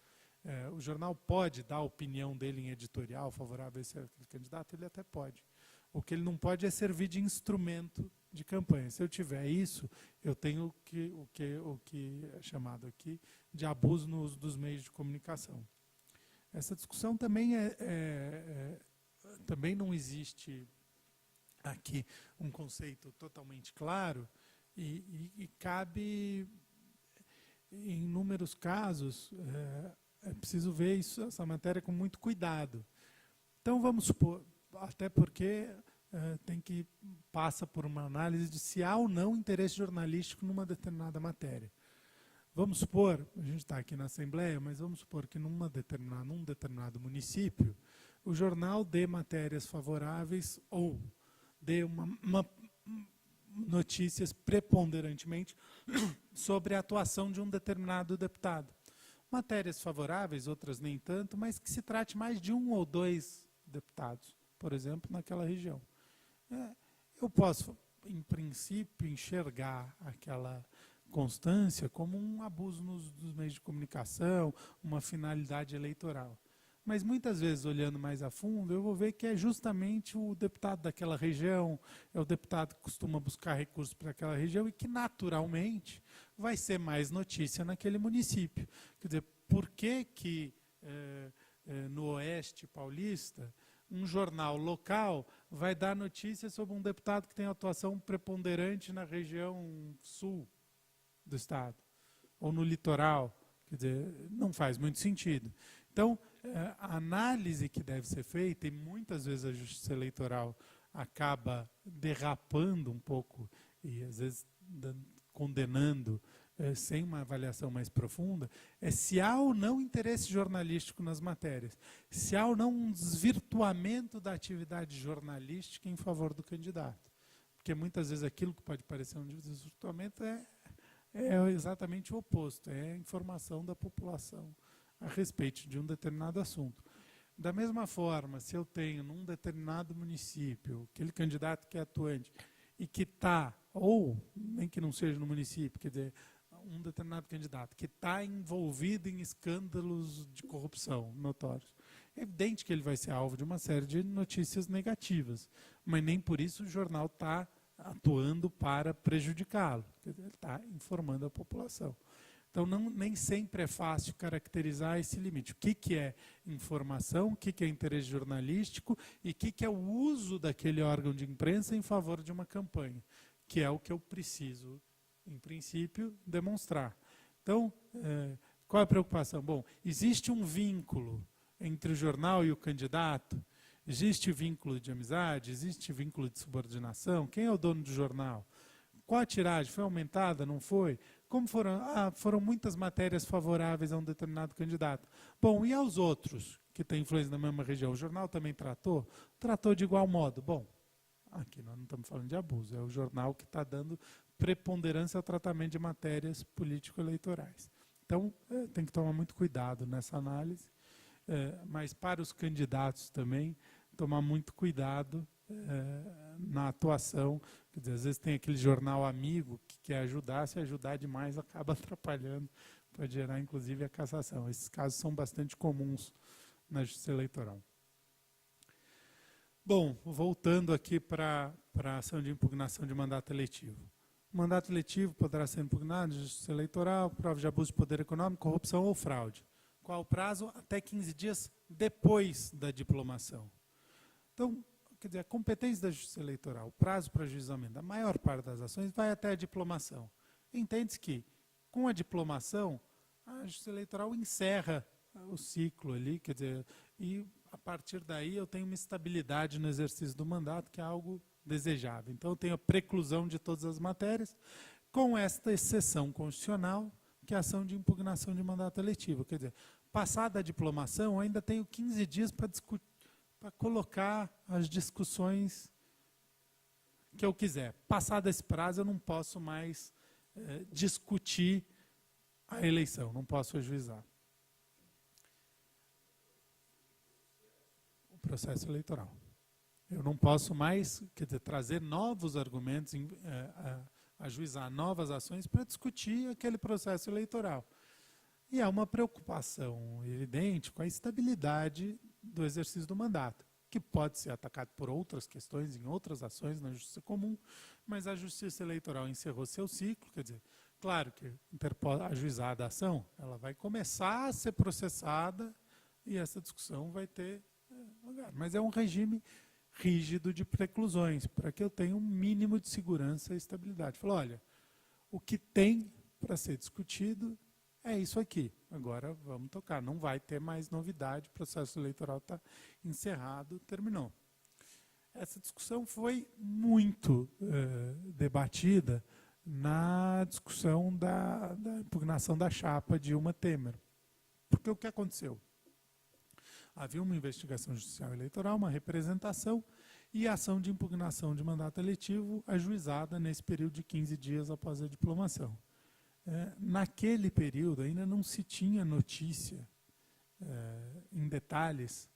O jornal pode dar a opinião dele em editorial favorável a esse candidato? Ele até pode. O que ele não pode é servir de instrumento de campanha. Se eu tiver isso, eu tenho o que é chamado aqui de abuso no uso dos meios de comunicação. Essa discussão também também não existe aqui um conceito totalmente claro e cabe, em inúmeros casos, é preciso ver essa matéria com muito cuidado. Então, vamos supor, até porque passa por uma análise de se há ou não interesse jornalístico numa determinada matéria. Vamos supor, a gente está aqui na Assembleia, mas vamos supor que num determinado município, o jornal dê matérias favoráveis ou dê notícias preponderantemente sobre a atuação de um determinado deputado. Matérias favoráveis, outras nem tanto, mas que se trate mais de 1 ou 2 deputados, por exemplo, naquela região. Eu posso, em princípio, enxergar aquela constância como um abuso dos meios de comunicação, uma finalidade eleitoral. Mas muitas vezes, olhando mais a fundo, eu vou ver que é justamente o deputado daquela região, é o deputado que costuma buscar recursos para aquela região e que, naturalmente, vai ser mais notícia naquele município. Quer dizer, por que no Oeste Paulista, um jornal local vai dar notícia sobre um deputado que tem atuação preponderante na região sul do estado, ou no litoral? Quer dizer, não faz muito sentido. Então, a análise que deve ser feita, e muitas vezes a Justiça Eleitoral acaba derrapando um pouco, e às vezes condenando, sem uma avaliação mais profunda, é se há ou não interesse jornalístico nas matérias, se há ou não um desvirtuamento da atividade jornalística em favor do candidato. Porque muitas vezes aquilo que pode parecer um desvirtuamento é exatamente o oposto, é a informação da população a respeito de um determinado assunto. Da mesma forma, se eu tenho num determinado município, aquele candidato que é atuante e que está, ou nem que não seja no município, quer dizer, um determinado candidato que está envolvido em escândalos de corrupção notórios, é evidente que ele vai ser alvo de uma série de notícias negativas, mas nem por isso o jornal está atuando para prejudicá-lo, ele está informando a população. Então, nem sempre é fácil caracterizar esse limite. O que é informação, o que é interesse jornalístico e o que é o uso daquele órgão de imprensa em favor de uma campanha, que é o que eu preciso, em princípio, demonstrar. Então, qual é a preocupação? Bom, existe um vínculo entre o jornal e o candidato? Existe vínculo de amizade? Existe vínculo de subordinação? Quem é o dono do jornal? Qual a tiragem? Foi aumentada? Não foi? Como foram? Foram muitas matérias favoráveis a um determinado candidato. Bom, e aos outros que têm influência na mesma região? O jornal também tratou? Tratou de igual modo. Bom, aqui nós não estamos falando de abuso, é o jornal que está dando preponderância ao tratamento de matérias político-eleitorais. Então, tem que tomar muito cuidado nessa análise, mas para os candidatos também, tomar muito cuidado na atuação. Quer dizer, às vezes tem aquele jornal amigo que quer ajudar, se ajudar demais acaba atrapalhando, pode gerar inclusive a cassação. Esses casos são bastante comuns na justiça eleitoral. Bom, voltando aqui para a ação de impugnação de mandato eletivo. O mandato eletivo poderá ser impugnado de justiça eleitoral, prova de abuso de poder econômico, corrupção ou fraude. Qual o prazo? Até 15 dias depois da diplomação. Então, quer dizer, a competência da justiça eleitoral, o prazo para ajuizamento da maior parte das ações vai até a diplomação. Entende-se que, com a diplomação, a justiça eleitoral encerra o ciclo ali, quer dizer, e a partir daí eu tenho uma estabilidade no exercício do mandato, que é algo desejável. Então eu tenho a preclusão de todas as matérias, com esta exceção constitucional, que é a ação de impugnação de mandato eletivo. Quer dizer, passada a diplomação, eu ainda tenho 15 dias para discutir, para colocar as discussões que eu quiser. Passado esse prazo, eu não posso mais discutir a eleição, não posso ajuizar. O processo eleitoral. Eu não posso mais, quer dizer, trazer novos argumentos, ajuizar novas ações para discutir aquele processo eleitoral. E há uma preocupação evidente com a estabilidade do exercício do mandato, que pode ser atacado por outras questões, em outras ações na justiça comum, mas a justiça eleitoral encerrou seu ciclo, quer dizer, claro que ajuizada a ação, ela vai começar a ser processada e essa discussão vai ter lugar. Mas é um regime rígido de preclusões, para que eu tenha um mínimo de segurança e estabilidade. Falou, olha, o que tem para ser discutido é isso aqui. Agora vamos tocar. Não vai ter mais novidade, o processo eleitoral está encerrado, terminou. Essa discussão foi muito debatida na discussão da impugnação da chapa Dilma Temer. Porque o que aconteceu? Havia uma investigação judicial eleitoral, uma representação e a ação de impugnação de mandato eletivo ajuizada nesse período de 15 dias após a diplomação. Naquele período ainda não se tinha notícia em detalhes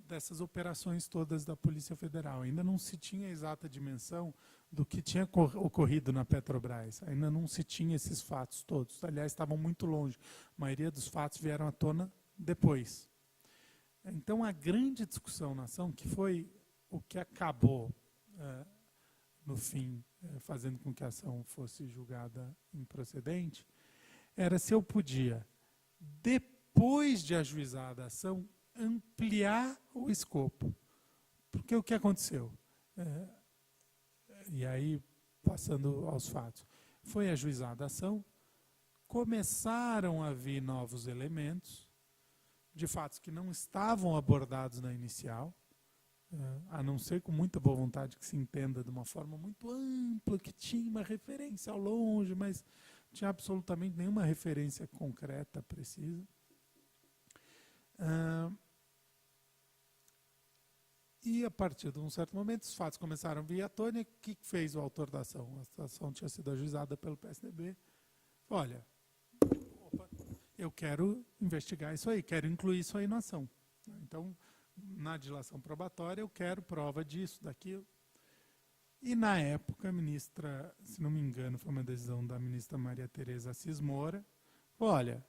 dessas operações todas da Polícia Federal. Ainda não se tinha a exata dimensão do que tinha ocorrido na Petrobras. Ainda não se tinha esses fatos todos. Aliás, estavam muito longe. A maioria dos fatos vieram à tona depois. Então, a grande discussão na ação, que foi o que acabou, no fim, fazendo com que a ação fosse julgada improcedente, era se eu podia, depois de ajuizada a ação, ampliar o escopo. Porque o que aconteceu? E aí, passando aos fatos, foi ajuizada a ação, começaram a vir novos elementos, de fatos que não estavam abordados na inicial, a não ser com muita boa vontade que se entenda de uma forma muito ampla, que tinha uma referência ao longe, mas não tinha absolutamente nenhuma referência concreta, precisa. E a partir de um certo momento, os fatos começaram a vir à tona. O que fez o autor da ação? A ação tinha sido ajuizada pelo PSDB. Olha, eu quero investigar isso aí, quero incluir isso aí na ação. Então, na dilação probatória, eu quero prova disso, daquilo. E, na época, a ministra, se não me engano, foi uma decisão da ministra Maria Tereza Assis Moura, olha,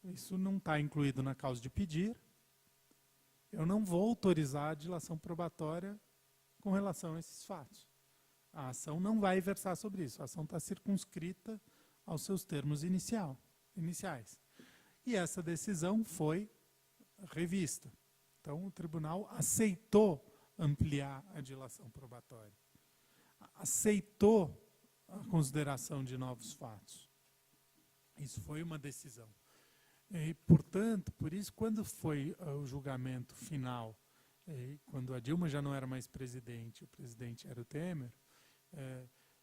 isso não está incluído na causa de pedir, eu não vou autorizar a dilação probatória com relação a esses fatos. A ação não vai versar sobre isso, a ação está circunscrita aos seus termos iniciais. E essa decisão foi revista. Então, o tribunal aceitou ampliar a dilação probatória, aceitou a consideração de novos fatos. Isso foi uma decisão. E, portanto, por isso, quando foi o julgamento final, quando a Dilma já não era mais presidente, o presidente era o Temer,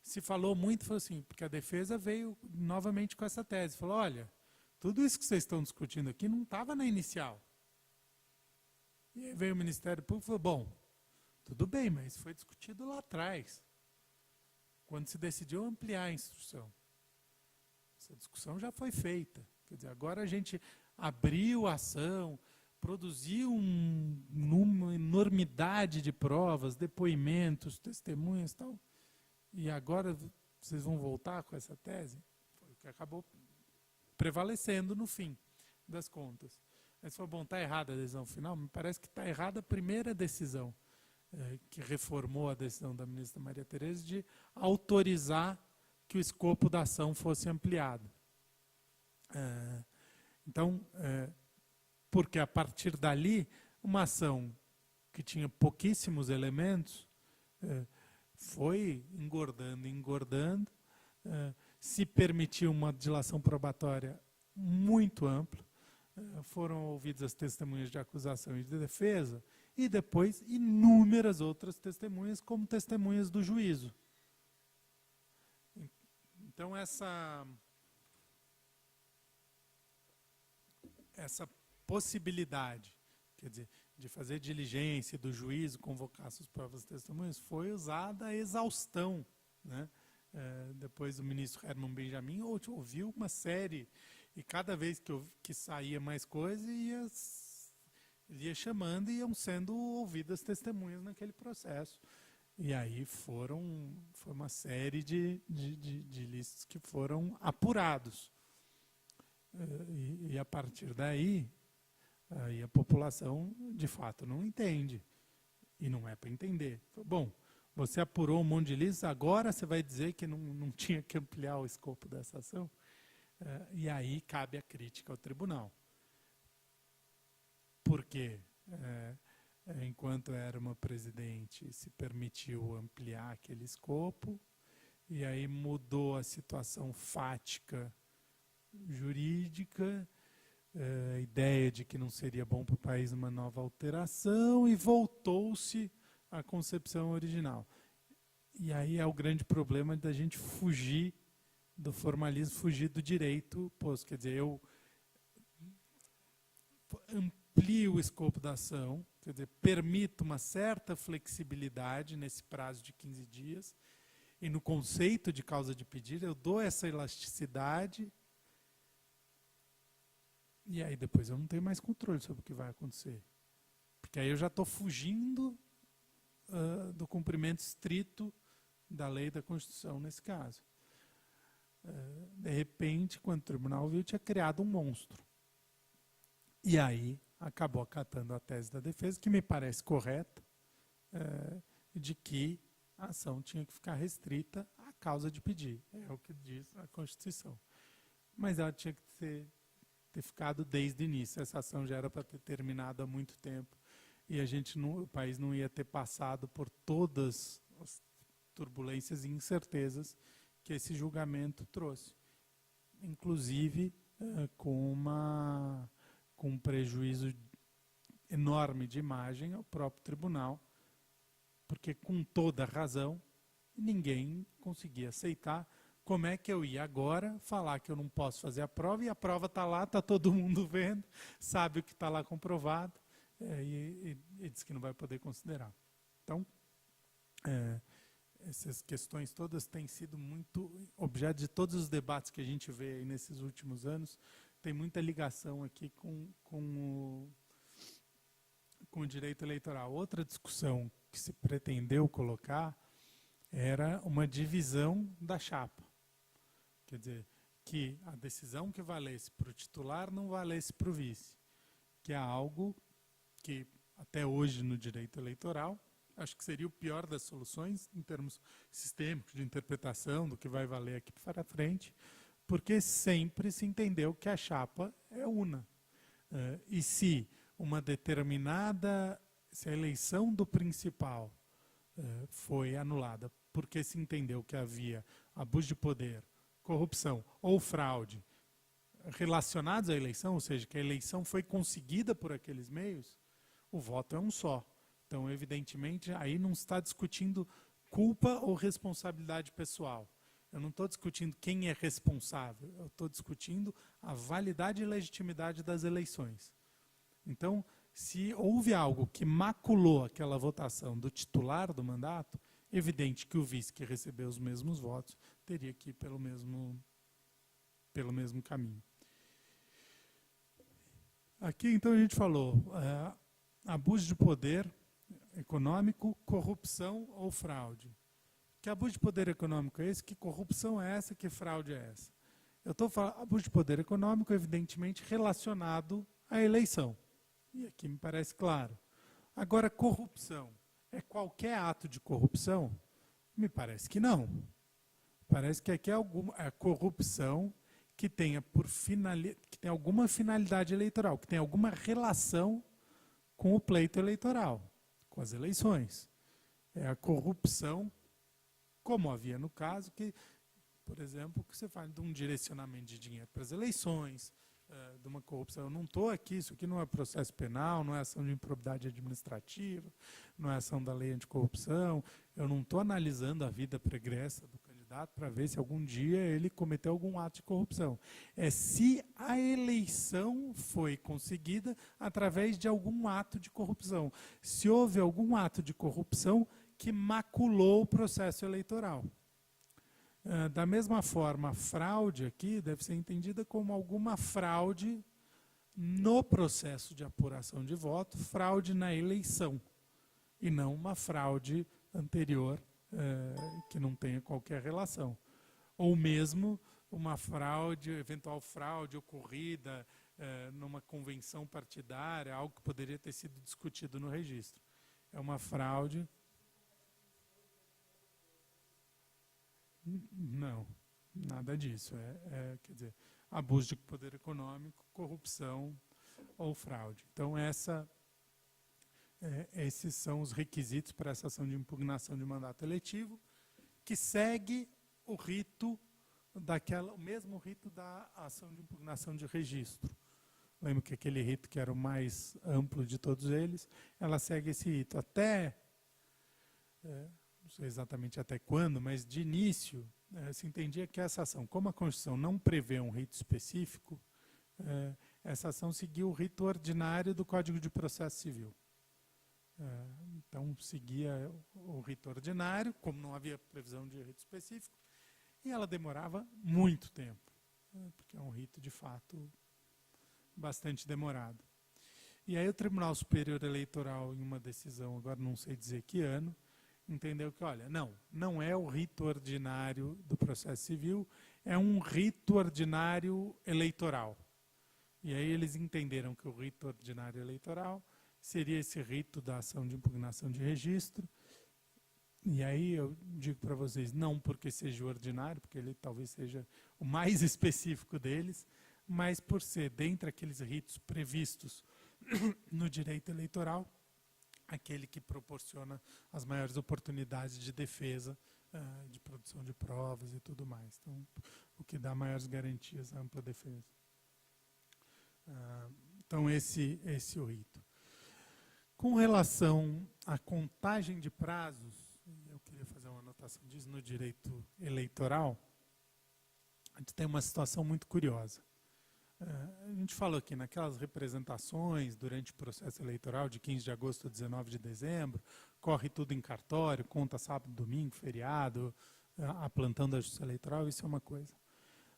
se falou muito, falou assim, porque a defesa veio novamente com essa tese, falou, olha, tudo isso que vocês estão discutindo aqui não estava na inicial. E aí veio o Ministério Público e falou, bom, tudo bem, mas foi discutido lá atrás, quando se decidiu ampliar a instrução. Essa discussão já foi feita. Quer dizer, agora a gente abriu a ação, produziu uma enormidade de provas, depoimentos, testemunhas e tal, e agora vocês vão voltar com essa tese? Foi o que acabou prevalecendo no fim das contas. Mas foi bom, está errada a decisão final? Me parece que está errada a primeira decisão, que reformou a decisão da ministra Maria Tereza de autorizar que o escopo da ação fosse ampliado. Então, porque a partir dali, uma ação que tinha pouquíssimos elementos foi engordando, se permitiu uma dilação probatória muito ampla, foram ouvidas as testemunhas de acusação e de defesa, e depois inúmeras outras testemunhas, como testemunhas do juízo. Então, essa possibilidade, quer dizer, de fazer diligência do juízo, convocar suas provas e testemunhas, foi usada a exaustão, né? Depois o ministro Herman Benjamin ouviu uma série, e cada vez que saía mais coisa, ele ia chamando e iam sendo ouvidas testemunhas naquele processo. E aí foi uma série de ilícitos que foram apurados. E a partir daí, aí a população, de fato, não entende. E não é para entender. Bom, você apurou um monte de ilícitos, agora você vai dizer que não tinha que ampliar o escopo dessa ação? E aí cabe a crítica ao tribunal. Porque, enquanto era uma presidente, se permitiu ampliar aquele escopo, e aí mudou a situação fática jurídica, a ideia de que não seria bom para o país uma nova alteração, e voltou-se à concepção original. E aí é o grande problema da gente fugir do formalismo, fugir do direito posto. Quer dizer, eu amplio o escopo da ação, quer dizer, permito uma certa flexibilidade nesse prazo de 15 dias, e no conceito de causa de pedido eu dou essa elasticidade, e aí depois eu não tenho mais controle sobre o que vai acontecer. Porque aí eu já estou fugindo do cumprimento estrito da lei e da Constituição nesse caso. De repente, quando o tribunal viu, tinha criado um monstro. E aí acabou acatando a tese da defesa, que me parece correta, de que a ação tinha que ficar restrita à causa de pedir. É o que diz a Constituição. Mas ela tinha que ter ficado desde o início. Essa ação já era para ter terminado há muito tempo. E o país não ia ter passado por todas as turbulências e incertezas que esse julgamento trouxe. Inclusive com um prejuízo enorme de imagem ao próprio tribunal, porque com toda razão ninguém conseguia aceitar. Como é que eu ia agora falar que eu não posso fazer a prova, e a prova está lá, está todo mundo vendo, sabe o que está lá comprovado, e diz que não vai poder considerar. Então, essas questões todas têm sido muito objeto de todos os debates que a gente vê aí nesses últimos anos. Tem muita ligação aqui com o direito eleitoral. Outra discussão que se pretendeu colocar era uma divisão da chapa. Quer dizer, que a decisão que valesse para o titular não valesse para o vice, que é algo que até hoje no direito eleitoral acho que seria o pior das soluções em termos sistêmicos de interpretação do que vai valer aqui para frente, porque sempre se entendeu que a chapa é una. E se uma determinada, se a eleição do principal foi anulada porque se entendeu que havia abuso de poder, corrupção ou fraude relacionados à eleição, ou seja, que a eleição foi conseguida por aqueles meios, o voto é um só. Então, evidentemente, aí não se está discutindo culpa ou responsabilidade pessoal. Eu não estou discutindo quem é responsável, eu estou discutindo a validade e legitimidade das eleições. Então, se houve algo que maculou aquela votação do titular do mandato, evidente que o vice que recebeu os mesmos votos teria que ir pelo mesmo caminho. Aqui, então, a gente falou abuso de poder econômico, corrupção ou fraude. Que abuso de poder econômico é esse? Que corrupção é essa? Que fraude é essa? Eu estou falando abuso de poder econômico, evidentemente, relacionado à eleição. E aqui me parece claro. Agora, corrupção. É qualquer ato de corrupção? Me parece que não. Parece que aqui é corrupção que tenha que tem alguma finalidade eleitoral, que tem alguma relação com o pleito eleitoral, com as eleições. É a corrupção, como havia no caso, que, por exemplo, que você fala de um direcionamento de dinheiro para as eleições, de uma corrupção. Eu não estou aqui, isso aqui não é processo penal, não é ação de improbidade administrativa, não é ação da lei anticorrupção, eu não estou analisando a vida pregressa do candidato para ver se algum dia ele cometeu algum ato de corrupção. É se a eleição foi conseguida através de algum ato de corrupção. Se houve algum ato de corrupção que maculou o processo eleitoral. Da mesma forma, a fraude aqui deve ser entendida como alguma fraude no processo de apuração de voto, fraude na eleição, e não uma fraude anterior que não tenha qualquer relação. Ou mesmo uma fraude, eventual fraude ocorrida numa convenção partidária, algo que poderia ter sido discutido no registro. É uma fraude. Não, nada disso. Quer dizer, abuso de poder econômico, corrupção ou fraude. Então, esses são os requisitos para essa ação de impugnação de mandato eletivo, que segue o rito o mesmo rito da ação de impugnação de registro. Lembro que aquele rito que era o mais amplo de todos eles, ela segue esse rito até não sei exatamente até quando, mas de início se entendia que essa ação, como a Constituição não prevê um rito específico, essa ação seguia o rito ordinário do Código de Processo Civil. Então, seguia o rito ordinário, como não havia previsão de rito específico, e ela demorava muito tempo, porque é um rito, de fato, bastante demorado. E aí o Tribunal Superior Eleitoral, em uma decisão, agora não sei dizer que ano, entendeu que, olha, não é o rito ordinário do processo civil, é um rito ordinário eleitoral. E aí eles entenderam que o rito ordinário eleitoral seria esse rito da ação de impugnação de registro. E aí eu digo para vocês, não porque seja o ordinário, porque ele talvez seja o mais específico deles, mas por ser, dentre aqueles ritos previstos no direito eleitoral, aquele que proporciona as maiores oportunidades de defesa, de produção de provas e tudo mais. Então, o que dá maiores garantias à ampla defesa. Então, esse é o rito. Com relação à contagem de prazos, eu queria fazer uma anotação disso no direito eleitoral, a gente tem uma situação muito curiosa. A gente falou aqui naquelas representações durante o processo eleitoral de 15 de agosto a 19 de dezembro, corre tudo em cartório, conta sábado, domingo, feriado, a plantão da Justiça Eleitoral, isso é uma coisa.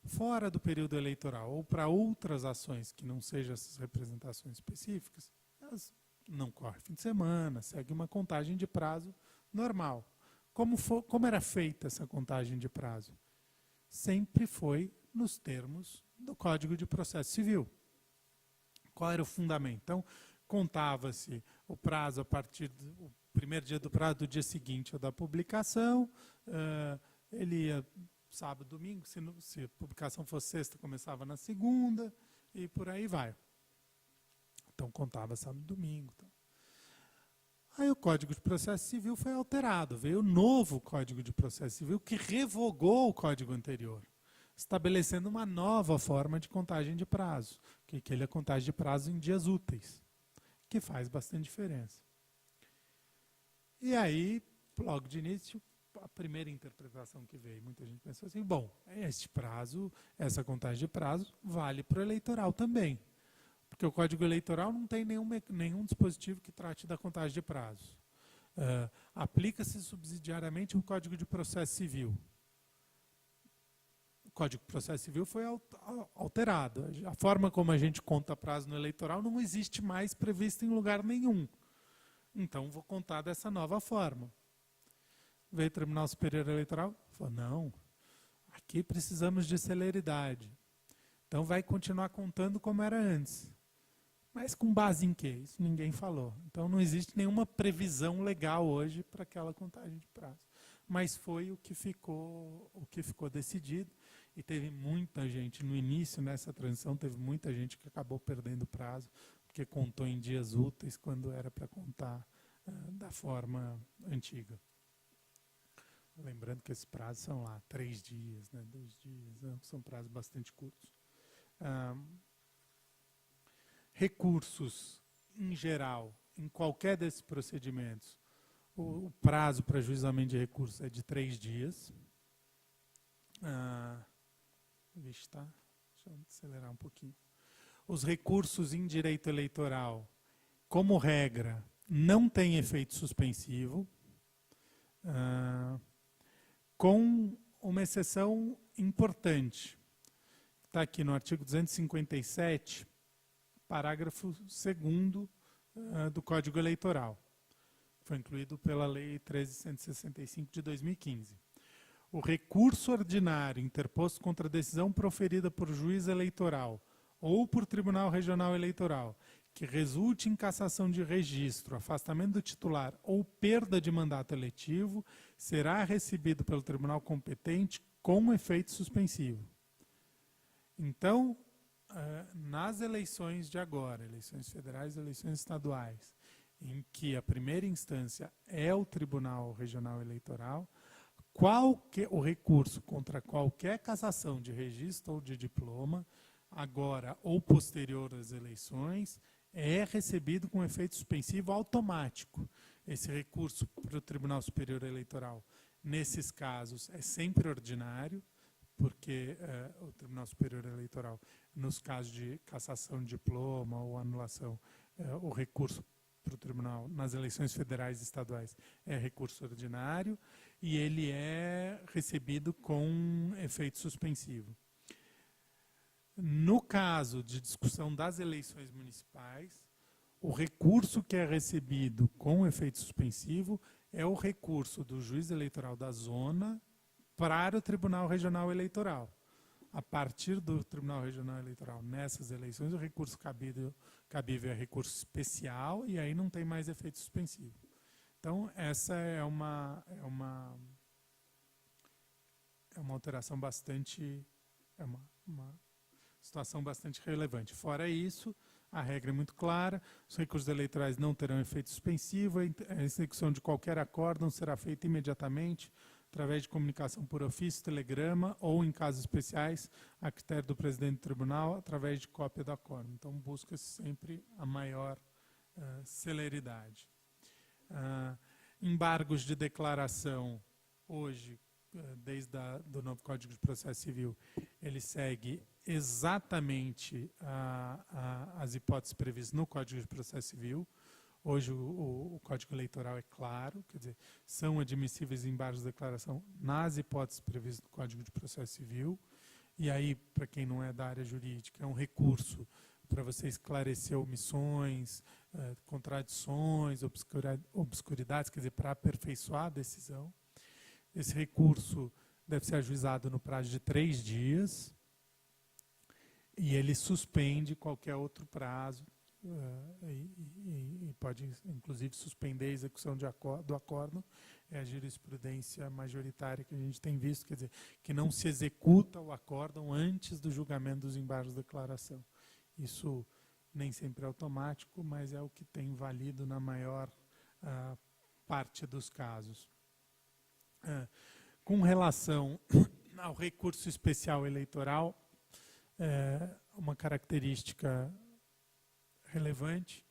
Fora do período eleitoral, ou para outras ações que não sejam essas representações específicas, elas não correm fim de semana, segue uma contagem de prazo normal. Como era feita essa contagem de prazo? Sempre foi nos termos do Código de Processo Civil. Qual era o fundamento? Então, contava-se o prazo a partir do primeiro dia do prazo do dia seguinte ou da publicação, ele ia sábado, domingo. Se a publicação fosse sexta, começava na segunda e por aí vai. Então contava sábado e domingo. Então. Aí o Código de Processo Civil foi alterado. Veio o novo Código de Processo Civil que revogou o Código anterior, estabelecendo uma nova forma de contagem de prazo, que ele é contagem de prazo em dias úteis, que faz bastante diferença. E aí, logo de início, a primeira interpretação que veio, muita gente pensou assim, bom, este prazo, essa contagem de prazo vale para o eleitoral também. Porque o Código Eleitoral não tem nenhum dispositivo que trate da contagem de prazos. Aplica-se subsidiariamente o Código de Processo Civil. O Código de Processo Civil foi alterado. A forma como a gente conta prazo no eleitoral não existe mais prevista em lugar nenhum. Então, vou contar dessa nova forma. Veio o Tribunal Superior Eleitoral e falou, não, aqui precisamos de celeridade. Então, vai continuar contando como era antes. Mas com base em quê? Isso ninguém falou. Então, não existe nenhuma previsão legal hoje para aquela contagem de prazo. Mas foi o que ficou decidido. E teve muita gente, no início, nessa transição, teve muita gente que acabou perdendo prazo, porque contou em dias úteis quando era para contar da forma antiga. Lembrando que esses prazos são lá 3 dias, né, 2 dias, são prazos bastante curtos. Recursos, em geral, em qualquer desses procedimentos, o prazo para ajuizamento de recursos é de 3 dias. Deixa eu acelerar um pouquinho. Os recursos em direito eleitoral, como regra, não têm efeito suspensivo, com uma exceção importante. Está aqui no artigo 257, parágrafo 2º do Código Eleitoral. Foi incluído pela Lei 13.165 de 2015. O recurso ordinário interposto contra a decisão proferida por juiz eleitoral ou por Tribunal Regional Eleitoral, que resulte em cassação de registro, afastamento do titular ou perda de mandato eletivo, será recebido pelo tribunal competente com efeito suspensivo. Então, nas eleições de agora, eleições federais e eleições estaduais, em que a primeira instância é o Tribunal Regional Eleitoral, o recurso contra qualquer cassação de registro ou de diploma, agora ou posterior às eleições, é recebido com efeito suspensivo automático. Esse recurso para o Tribunal Superior Eleitoral, nesses casos, é sempre ordinário, porque o Tribunal Superior Eleitoral, nos casos de cassação de diploma ou anulação, o recurso para o tribunal nas eleições federais e estaduais é recurso ordinário e ele é recebido com efeito suspensivo. No caso de discussão das eleições municipais, o recurso que é recebido com efeito suspensivo é o recurso do juiz eleitoral da zona para o Tribunal Regional Eleitoral. A partir do Tribunal Regional Eleitoral, nessas eleições, o recurso cabível é recurso especial e aí não tem mais efeito suspensivo. Então, essa é uma alteração bastante... uma situação bastante relevante. Fora isso, a regra é muito clara, os recursos eleitorais não terão efeito suspensivo, a execução de qualquer acórdão será feita imediatamente, através de comunicação por ofício, telegrama ou, em casos especiais, a critério do presidente do tribunal, através de cópia do acórdão. Então, busca-se sempre a maior celeridade. Embargos de declaração, hoje, desde do novo Código de Processo Civil, ele segue exatamente as hipóteses previstas no Código de Processo Civil. Hoje o Código Eleitoral é claro, quer dizer, são admissíveis embargos de declaração nas hipóteses previstas no Código de Processo Civil. E aí, para quem não é da área jurídica, é um recurso para você esclarecer omissões, contradições, obscuridades, quer dizer, para aperfeiçoar a decisão. Esse recurso deve ser ajuizado no prazo de 3 dias e ele suspende qualquer outro prazo e pode, inclusive, suspender a execução do acórdão. É a jurisprudência majoritária que a gente tem visto, quer dizer, que não se executa o acórdão antes do julgamento dos embargos de declaração. Isso nem sempre é automático, mas é o que tem valido na maior parte dos casos. Com relação ao recurso especial eleitoral, uma característica relevante,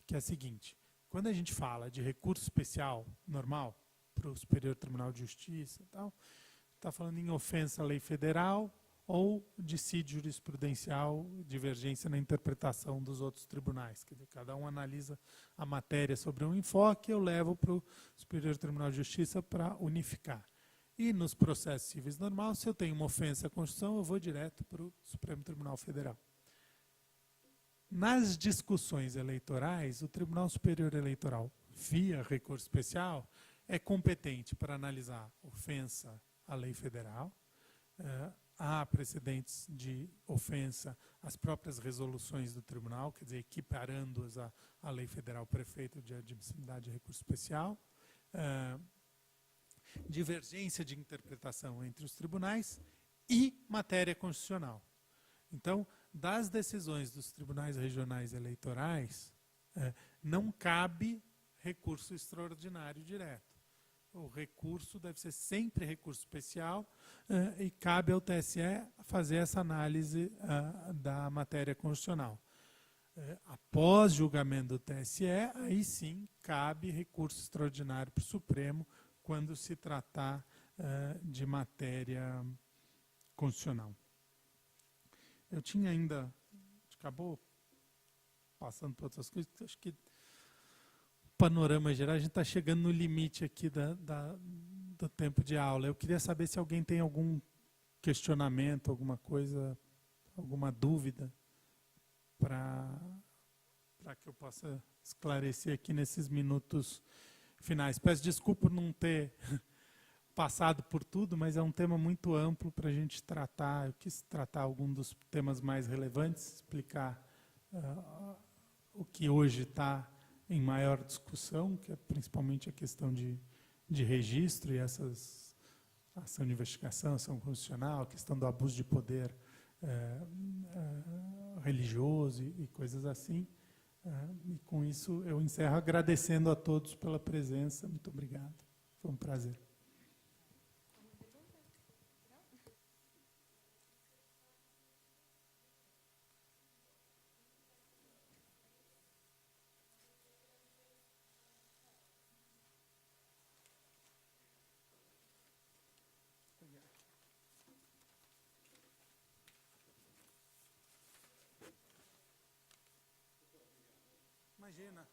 que é a seguinte: quando a gente fala de recurso especial normal para o Superior Tribunal de Justiça, está falando em ofensa à lei federal ou dissídio jurisprudencial, divergência na interpretação dos outros tribunais. Quer dizer, cada um analisa a matéria sobre um enfoque, eu levo para o Superior Tribunal de Justiça para unificar. E nos processos civis normais, se eu tenho uma ofensa à Constituição, eu vou direto para o Supremo Tribunal Federal. Nas discussões eleitorais, o Tribunal Superior Eleitoral, via recurso especial, é competente para analisar ofensa à lei federal. Há precedentes de ofensa às próprias resoluções do tribunal, quer dizer, equiparando-as à lei federal, prefeito de admissibilidade de recurso especial. Divergência de interpretação entre os tribunais e matéria constitucional. Então, das decisões dos tribunais regionais eleitorais, não cabe recurso extraordinário direto. O recurso deve ser sempre recurso especial e cabe ao TSE fazer essa análise da matéria constitucional. Após julgamento do TSE, aí sim cabe recurso extraordinário para o Supremo quando se tratar de matéria constitucional. Eu tinha ainda, a gente acabou passando por outras coisas, acho que panorama geral, a gente está chegando no limite aqui do tempo de aula. Eu queria saber se alguém tem algum questionamento, alguma coisa, alguma dúvida para que eu possa esclarecer aqui nesses minutos finais. Peço desculpa por não ter passado por tudo, mas é um tema muito amplo para a gente tratar. Eu quis tratar algum dos temas mais relevantes, explicar o que hoje está em maior discussão, que é principalmente a questão de registro e ação de investigação, ação constitucional, a questão do abuso de poder religioso e coisas assim. E com isso eu encerro agradecendo a todos pela presença. Muito obrigado. Foi um prazer. Imagina.